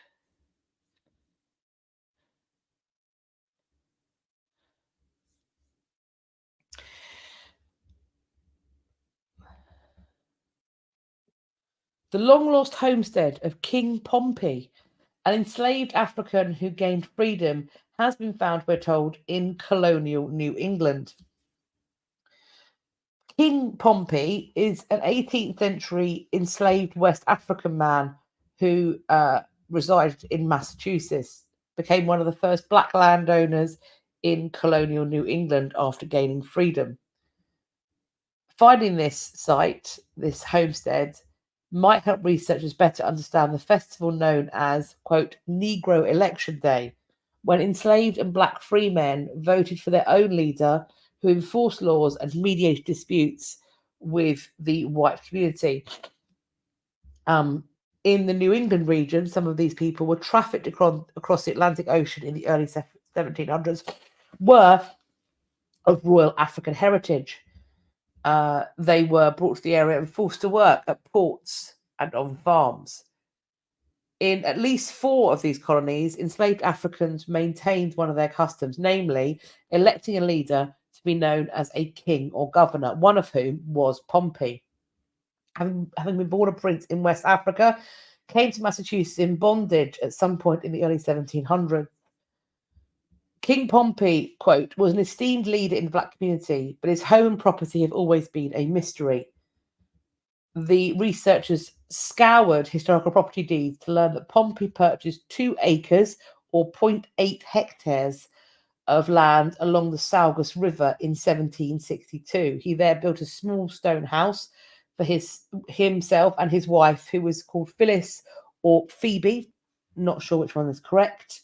The long-lost homestead of King Pompey, an enslaved African who gained freedom, has been found, we're told, in colonial New England. King Pompey is an 18th century enslaved West African man who resided in Massachusetts, became one of the first black landowners in colonial New England after gaining freedom. Finding this site, this homestead, might help researchers better understand the festival known as, quote, Negro Election Day, when enslaved and black free men voted for their own leader who enforced laws and mediated disputes with the white community. In the New England region, some of these people were trafficked across the Atlantic Ocean in the early 1700s, were of royal African heritage. They were brought to the area and forced to work at ports and on farms. In at least 4 of these colonies, enslaved Africans maintained one of their customs, namely electing a leader to be known as a king or governor, one of whom was Pompey. Having been born a prince in West Africa, came to Massachusetts in bondage at some point in the early 1700s. King Pompey, quote, was an esteemed leader in the black community, but his home and property have always been a mystery. The researchers scoured historical property deeds to learn that Pompey purchased 2 acres or 0.8 hectares of land along the Saugus River in 1762. He there built a small stone house for himself and his wife, who was called Phyllis or Phoebe. Not sure which one is correct.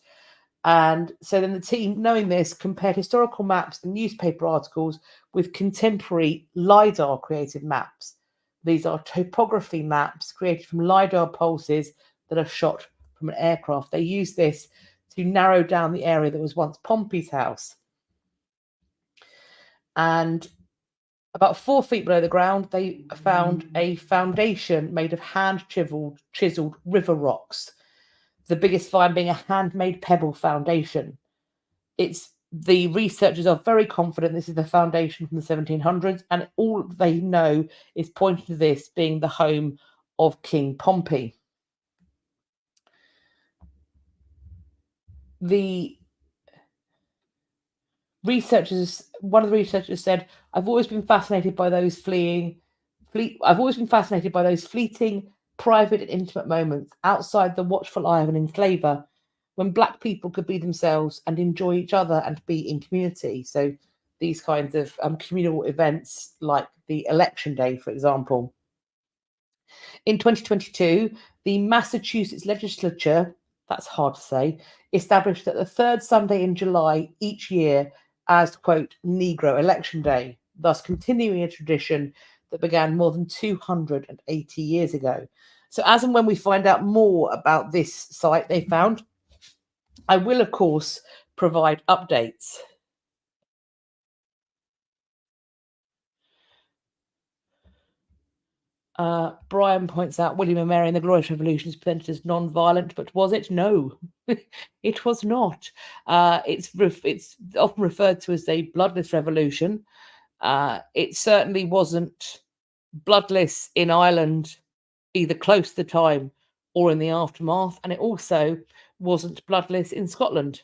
And so then the team, knowing this, compared historical maps and newspaper articles with contemporary LiDAR created maps. These are topography maps created from LiDAR pulses that are shot from an aircraft. They use this to narrow down the area that was once Pompey's house. And about 4 feet below the ground, they found a foundation made of hand-chiseled river rocks. The biggest find being a handmade pebble foundation. The researchers are very confident this is the foundation from the 1700s, and all they know is pointing to this being the home of King Pompey. One of the researchers said, I've always been fascinated by those fleeting, private and intimate moments outside the watchful eye of an enslaver, when black people could be themselves and enjoy each other and be in community. So these kinds of communal events like the election day, for example. In 2022, the Massachusetts legislature, that's hard to say, established that the 3rd Sunday in July each year as, quote, Negro Election Day, thus continuing a tradition that began more than 280 years ago. So as and when we find out more about this site they found, I will, of course, provide updates. Brian points out William and Mary and the Glorious Revolution is presented as non-violent, but was it? No, it was not. It's often referred to as a bloodless revolution. It certainly wasn't bloodless in Ireland, either close to the time or in the aftermath, and it also wasn't bloodless in Scotland.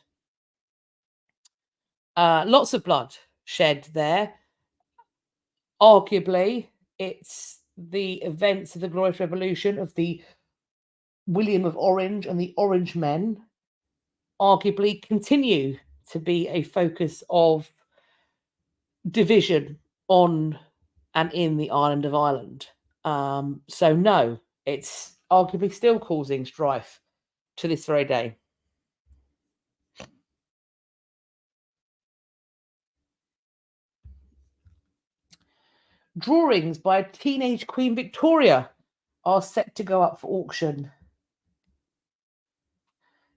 Lots of blood shed there. Arguably, it's the events of the Glorious Revolution of the William of Orange and the Orange Men arguably continue to be a focus of division on and in the island of Ireland. So no, it's arguably still causing strife to this very day. Drawings by teenage Queen Victoria are set to go up for auction.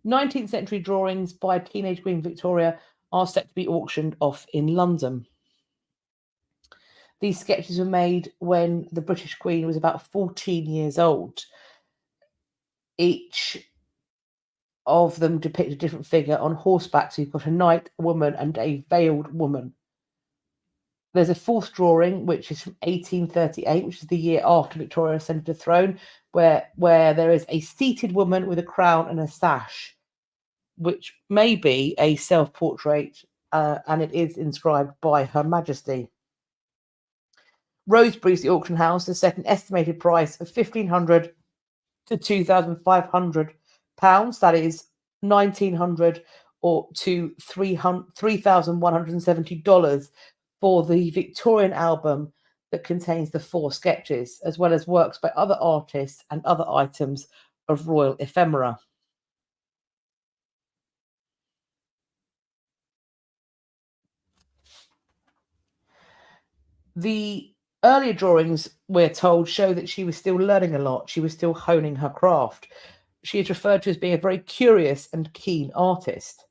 19th century drawings by teenage Queen Victoria are set to be auctioned off in London. These sketches were made when the British Queen was about 14 years old. Each of them depict a different figure on horseback. So you've got a knight, a woman, and a veiled woman. There's a 4th drawing, which is from 1838, which is the year after Victoria ascended the throne, where there is a seated woman with a crown and a sash. which may be a self-portrait, and it is inscribed by Her Majesty. Rosebery's the auction house has set an estimated price of £1,500 to £2,500. That is $1,900 or to $3,170 for the Victorian album that contains the 4 sketches, as well as works by other artists and other items of royal ephemera. The earlier drawings, we're told, show that she was still learning a lot. She was still honing her craft. She is referred to as being a very curious and keen artist.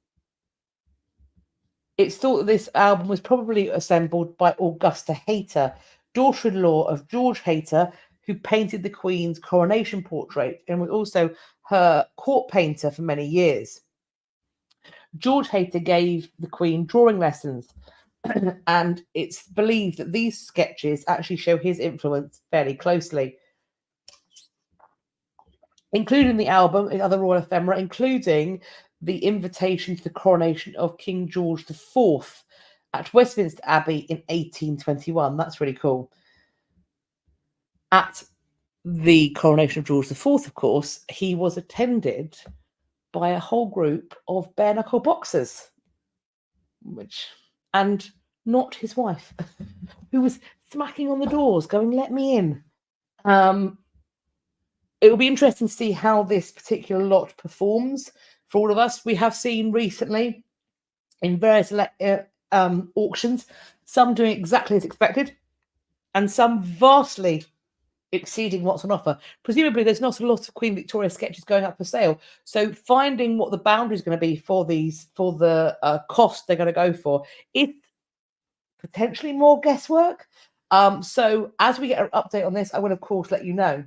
It's thought that this album was probably assembled by Augusta Hayter, daughter-in-law of George Hayter, who painted the Queen's coronation portrait and was also her court painter for many years. George Hayter gave the Queen drawing lessons, and it's believed that these sketches actually show his influence fairly closely. Including the album is other royal ephemera, including the invitation to the coronation of King George IV at Westminster Abbey in 1821. That's really cool. At the coronation of George IV, of course, he was attended by a whole group of bare-knuckle boxers, and not his wife, who was smacking on the doors, going, "Let me in." It will be interesting to see how this particular lot performs for all of us. We have seen recently in various auctions, some doing exactly as expected and some vastly exceeding what's on offer. Presumably, there's not a lot of Queen Victoria sketches going up for sale. So finding what the boundary is going to be for the cost they're going to go for, is potentially more guesswork. So as we get an update on this, I will, of course, let you know.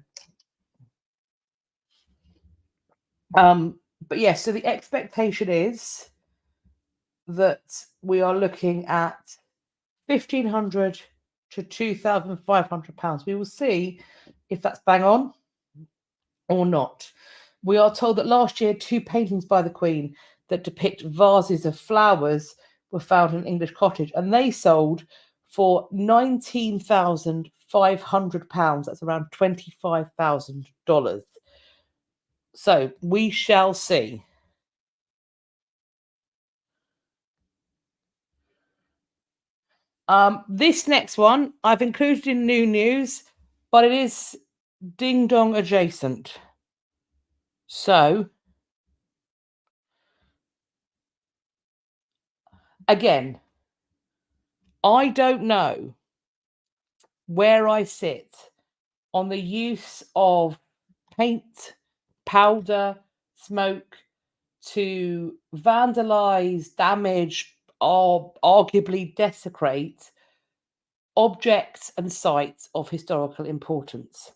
But yes, so the expectation is that we are looking at £1,500 to £2,500. We will see if that's bang on or not. We are told that last year 2 paintings by the Queen that depict vases of flowers were found in an English cottage, and they sold for £19,500. That's around $25,000. So we shall see. This next one I've included in new news, but it is ding dong adjacent. So again, I don't know where I sit on the use of paint, powder, smoke to vandalize, damage, or arguably desecrate objects and sites of historical importance.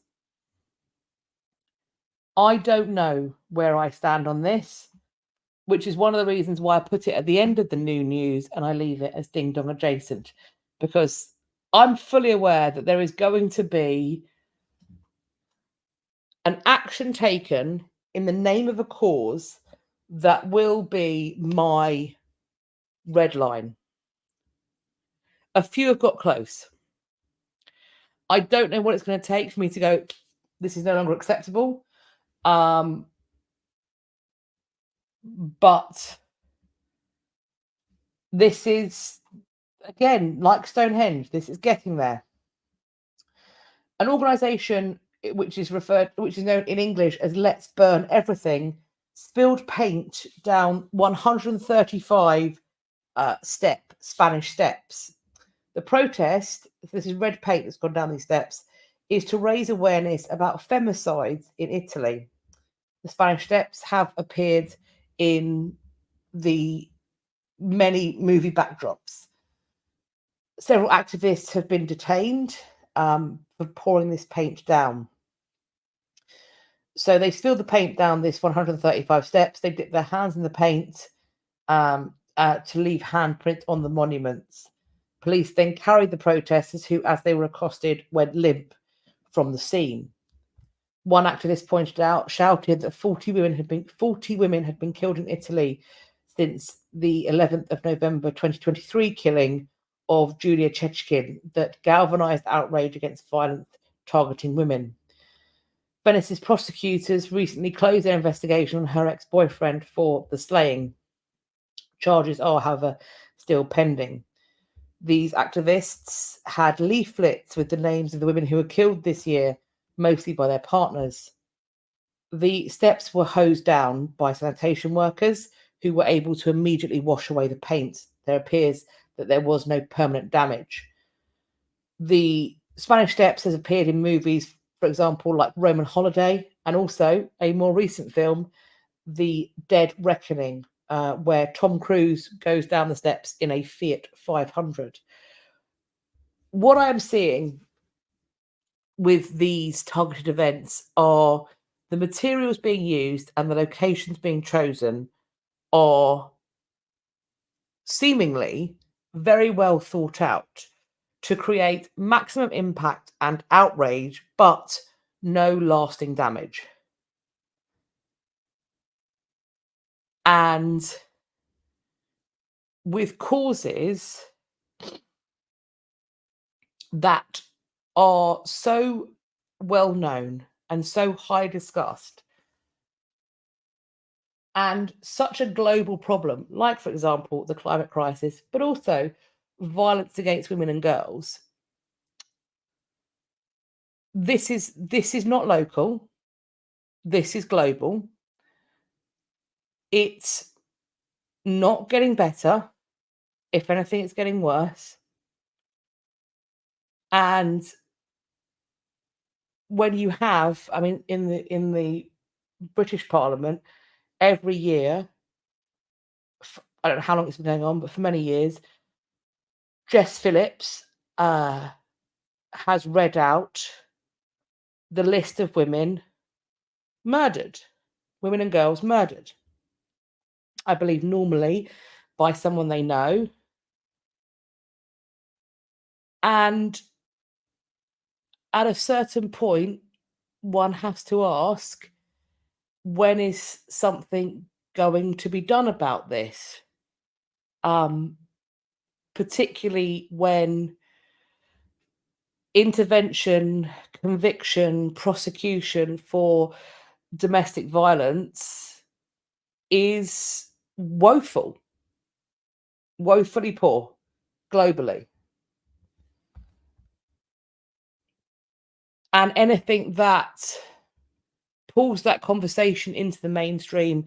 I don't know where I stand on this, which is one of the reasons why I put it at the end of the new news and I leave it as ding dong adjacent, because I'm fully aware that there is going to be an action taken in the name of a cause that will be my red line. A few have got close. I don't know what it's going to take for me to go, this is no longer acceptable. But this is, again, like Stonehenge, this is getting there. An organisation which is known in English as Let's Burn Everything spilled paint down 135 Spanish steps. The protest, this is red paint that's gone down these steps, is to raise awareness about femicides in Italy. The Spanish steps have appeared in the many movie backdrops. Several activists have been detained for pouring this paint down. So they spilled the paint down this 135 steps. They dipped their hands in the paint to leave handprints on the monuments. Police then carried the protesters, who, as they were accosted, went limp from the scene. One activist shouted that 40 women had been killed in Italy since the 11th of November 2023 killing of Julia Chechkin that galvanized outrage against violence targeting women. Venice's prosecutors recently closed their investigation on her ex-boyfriend for the slaying. Charges are, however, still pending. These activists had leaflets with the names of the women who were killed this year, mostly by their partners. The steps were hosed down by sanitation workers who were able to immediately wash away the paint. There appears that there was no permanent damage. The Spanish Steps has appeared in movies, for example, like Roman Holiday, and also a more recent film, The Dead Reckoning, where Tom Cruise goes down the steps in a Fiat 500. What I am seeing with these targeted events are the materials being used and the locations being chosen are seemingly very well thought out to create maximum impact and outrage, but no lasting damage. And with causes that are so well known and so high discussed and such a global problem, like, for example, the climate crisis, but also violence against women and girls, this is not local, this is global. It's not getting better. If anything, it's getting worse. And when you have, I mean, in the British Parliament, every year, I don't know how long it's been going on, but for many years, Jess Phillips has read out the list of women murdered, women and girls murdered. I believe normally by someone they know. And at a certain point, one has to ask, when is something going to be done about this? Particularly when intervention, conviction, prosecution for domestic violence is woefully poor globally. And anything that pulls that conversation into the mainstream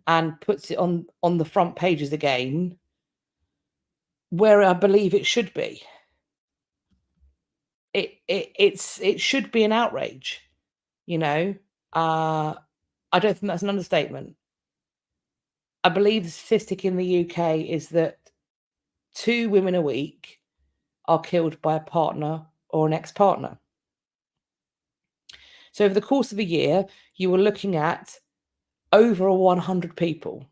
and puts it on the front pages again, where I believe it should be. It should be an outrage, you know. I don't think that's an understatement. I believe the statistic in the UK is that 2 women a week are killed by a partner or an ex-partner. So over the course of a year, you were looking at over 100 people.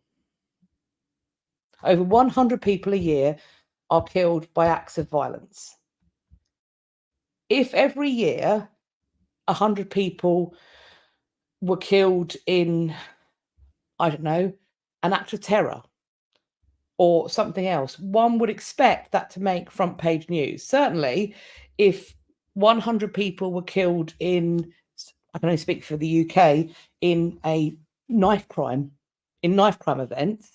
Over 100 people a year are killed by acts of violence. If every year 100 people were killed in, I don't know, an act of terror or something else, one would expect that to make front page news. Certainly, if 100 people were killed in, I can only speak for the UK, in a knife crime events,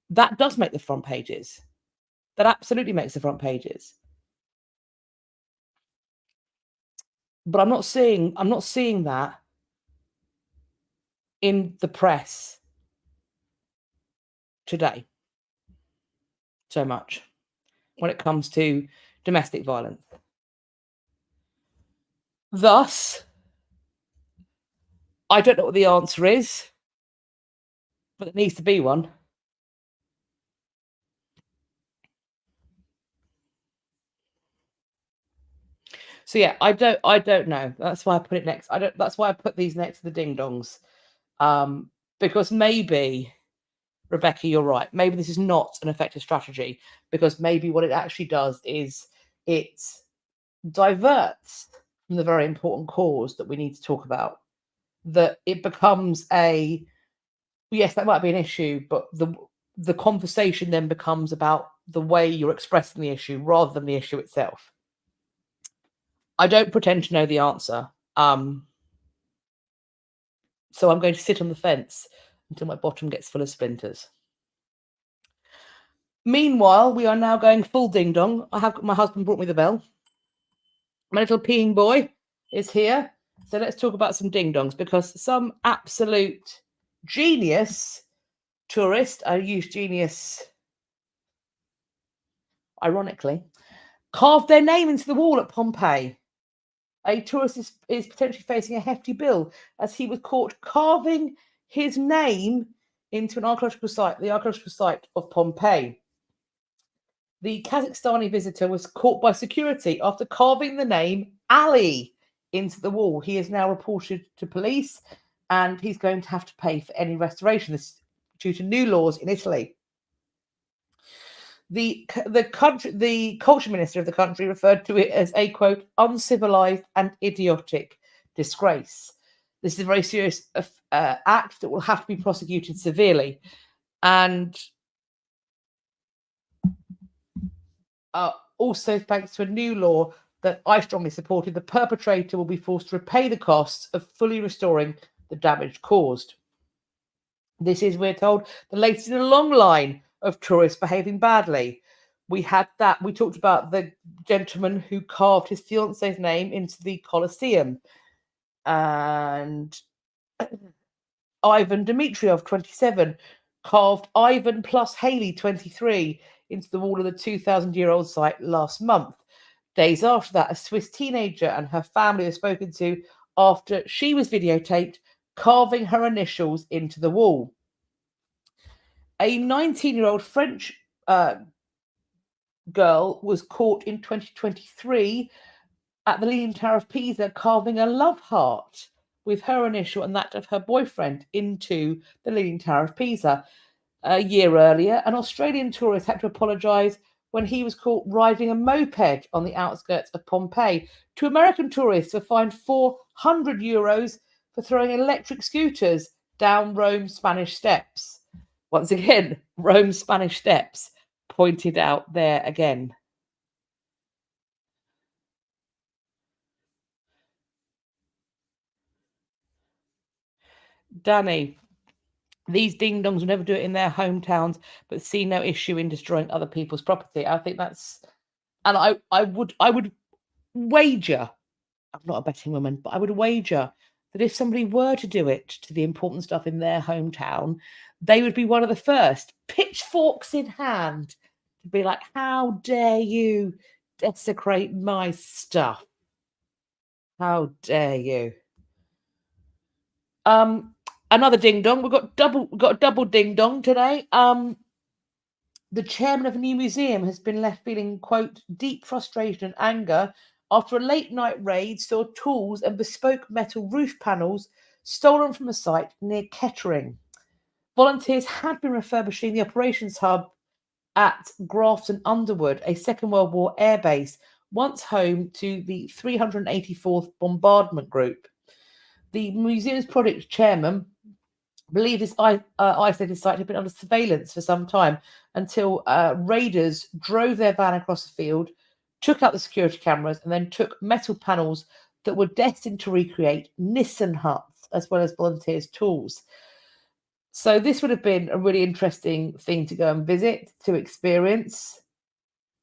that does make the front pages. That absolutely makes the front pages. But I'm not seeing that in the press today so much when it comes to domestic violence. Thus, I don't know what the answer is, but it needs to be one. So yeah, I don't know. That's why I put it next. That's why I put these next to the ding dongs. Because maybe, Rebecca, you're right. Maybe this is not an effective strategy, because maybe what it actually does is it diverts from the very important cause that we need to talk about. that it becomes yes, that might be an issue, but the conversation then becomes about the way you're expressing the issue rather than the issue itself. I don't pretend to know the answer. So I'm going to sit on the fence until my bottom gets full of splinters. Meanwhile, we are now going full ding dong. My husband brought me the bell. My little peeing boy is here. So let's talk about some ding dongs, because some absolute genius tourist, I use genius ironically, carved their name into the wall at Pompeii. A tourist is potentially facing a hefty bill as he was caught carving his name into an archaeological site, the archaeological site of Pompeii. The Kazakhstani visitor was caught by security after carving the name Ali into the wall. He is now reported to police, and he's going to have to pay for any restoration. This is due to new laws in Italy. The culture minister of the country referred to it as a, quote, uncivilized and idiotic disgrace. This is a very serious act that will have to be prosecuted severely. And also, thanks to a new law that I strongly supported, the perpetrator will be forced to repay the costs of fully restoring the damage caused. This is, we're told, the latest in a long line of tourists behaving badly. We had that. We talked about the gentleman who carved his fiance's name into the Colosseum. And Ivan Dmitriev, 27, carved Ivan plus Haley, 23, into the wall of the 2,000-year-old site last month. Days after that, a Swiss teenager and her family were spoken to after she was videotaped carving her initials into the wall. A 19-year-old French girl was caught in 2023 at the Leaning Tower of Pisa carving a love heart with her initial and that of her boyfriend into the Leaning Tower of Pisa. A year earlier, an Australian tourist had to apologise when he was caught riding a moped on the outskirts of Pompeii. Two American tourists were fined €400 for throwing electric scooters down Rome's Spanish steps. Once again, Rome's Spanish steps pointed out there again. Danny, these ding-dongs will never do it in their hometowns, but see no issue in destroying other people's property. I think that's... And I would wager, I'm not a betting woman, but I would wager that if somebody were to do it to the important stuff in their hometown, they would be one of the first, pitchforks in hand, to be like, how dare you desecrate my stuff? How dare you? Another ding dong. We've got a double ding dong today. The chairman of a new museum has been left feeling, quote, deep frustration and anger after a late night raid saw tools and bespoke metal roof panels stolen from a site near Kettering. Volunteers had been refurbishing the operations hub at Grafton Underwood, a Second World War airbase, once home to the 384th Bombardment Group. The museum's project chairman believed this isolated site had been under surveillance for some time until raiders drove their van across the field, took out the security cameras, and then took metal panels that were destined to recreate Nissen huts as well as volunteers' tools. So this would have been a really interesting thing to go and visit, to experience.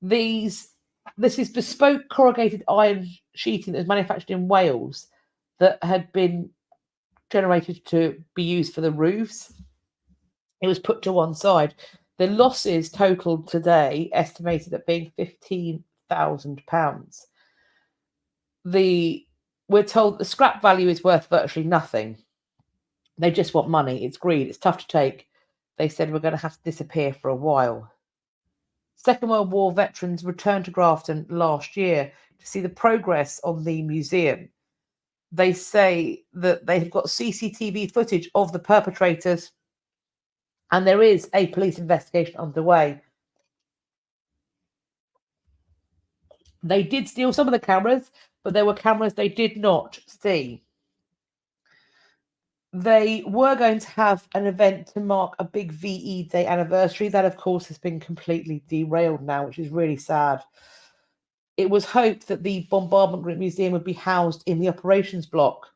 This is bespoke corrugated iron sheeting that was manufactured in Wales that had been generated to be used for the roofs. It was put to one side. The losses totaled today estimated at being £15,000. We're told the scrap value is worth virtually nothing. They just want money. It's greed. It's tough to take. They said we're going to have to disappear for a while. Second World War veterans returned to Grafton last year to see the progress on the museum. They say that they've got CCTV footage of the perpetrators, and there is a police investigation underway. They did steal some of the cameras, but there were cameras they did not see. They were going to have an event to mark a big VE Day anniversary. That, of course, has been completely derailed now, which is really sad. It was hoped that the Bombardment Group Museum would be housed in the operations block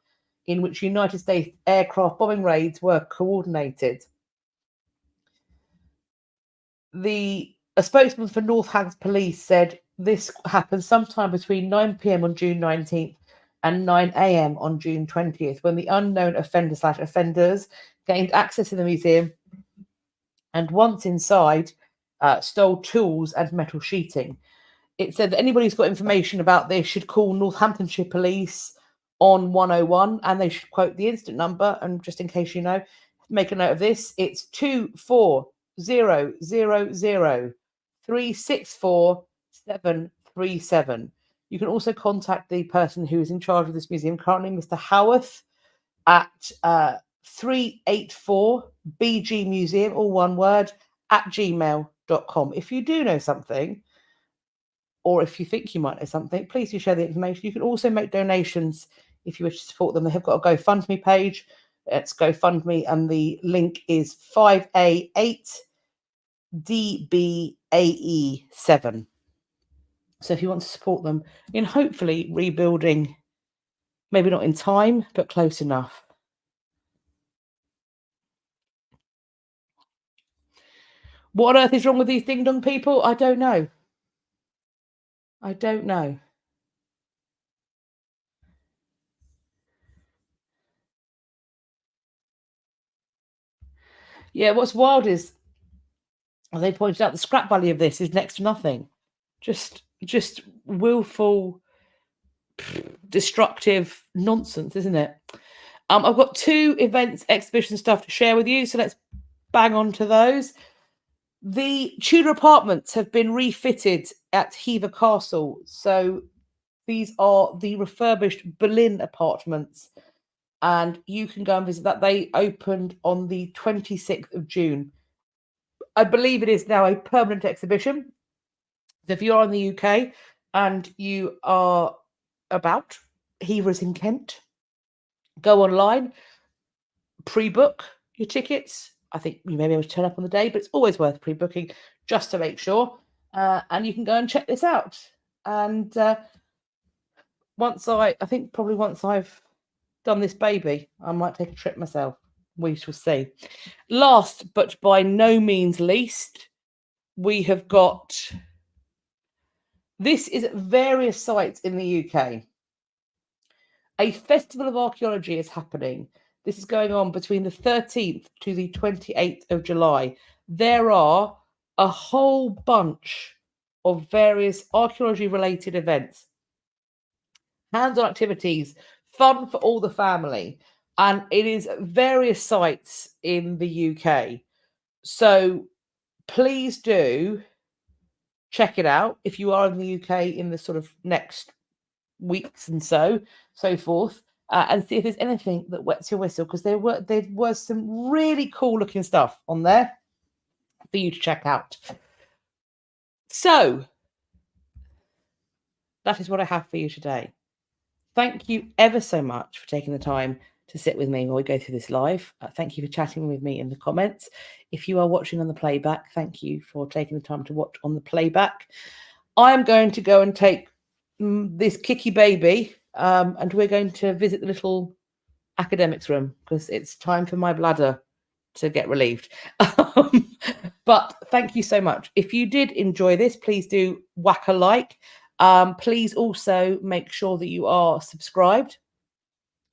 in which United States aircraft bombing raids were coordinated. A spokesman for Northampton Police said this happened sometime between 9 p.m. on June 19th and 9 a.m. on June 20th, when the unknown offenders gained access to the museum and, once inside, stole tools and metal sheeting. It said that anybody who's got information about this should call Northamptonshire Police on 101, and they should quote the incident number. And just in case you know, make a note of this. It's 24000364737. You can also contact the person who is in charge of this museum currently, Mr. Howarth, at 384bgmuseum, all one word, at gmail.com. If you do know something, or if you think you might know something, please do share the information. You can also make donations if you wish to support them. They have got a GoFundMe page. It's GoFundMe, and the link is 5A8DBAE7. So if you want to support them in hopefully rebuilding, maybe not in time, but close enough. What on earth is wrong with these ding-dong people? I don't know. I don't know. Yeah, what's wild is, as they pointed out, the scrap value of this is next to nothing. Just willful, destructive nonsense, isn't it? I've got 2 events, exhibition stuff to share with you, so let's bang on to those. The Tudor apartments have been refitted at Hever Castle. So these are the refurbished Berlin apartments, and you can go and visit that. They opened on the 26th of June. I believe it is now a permanent exhibition. So if you're in the UK and you are about, Hever's in Kent, go online, pre-book your tickets. I think you may be able to turn up on the day, but it's always worth pre-booking just to make sure. And you can go and check this out. And once I've done this baby, I might take a trip myself. We shall see. Last but by no means least, we have got, this is at various sites in the UK. A festival of archaeology is happening. This is going on between the 13th to the 28th of July. There are a whole bunch of various archaeology-related events, hands-on activities, fun for all the family, and it is at various sites in the UK. So please do check it out if you are in the UK in the sort of next weeks and so forth. And see if there's anything that wets your whistle, because there was some really cool looking stuff on there for you to check out. So that is what I have for you today. Thank you ever so much for taking the time to sit with me while we go through this live. Thank you for chatting with me in the comments. If you are watching on the playback, thank you for taking the time to watch on the playback. I am going to go and take this kicky baby, and we're going to visit the little academics room, because it's time for my bladder to get relieved. But thank you so much. If you did enjoy this, please do whack a like. Please also make sure that you are subscribed.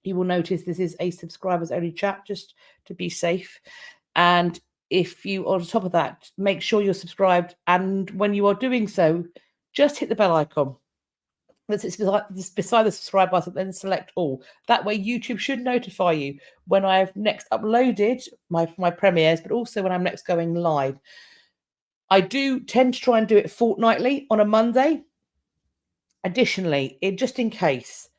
You will notice this is a subscribers only chat, just to be safe. And if you, on top of that, make sure you're subscribed, and when you are doing so, just hit the bell icon that's beside the subscribe button, then select all. That way YouTube should notify you when I've next uploaded my premieres, but also when I'm next going live. I do tend to try and do it fortnightly on a Monday. Additionally, just in case,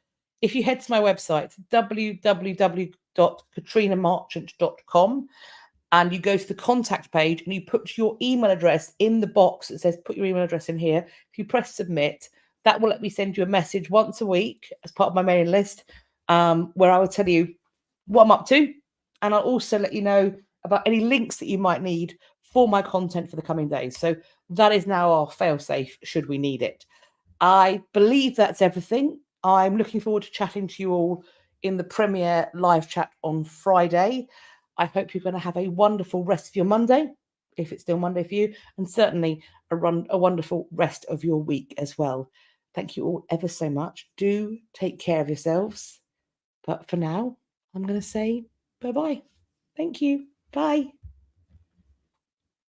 if you head to my website, www.katrinamarchant.com, and you go to the contact page and you put your email address in the box that says put your email address in here, if you press submit, that will let me send you a message once a week as part of my mailing list, where I will tell you what I'm up to, And I'll also let you know about any links that you might need for my content for the coming days. So that is now our fail-safe should we need it. I believe that's everything. I'm looking forward to chatting to you all in the premiere live chat on Friday. I hope you're going to have a wonderful rest of your Monday, if it's still Monday for you, and certainly a wonderful rest of your week as well. Thank you all ever so much. Do take care of yourselves. But for now, I'm going to say bye-bye. Thank you. Bye.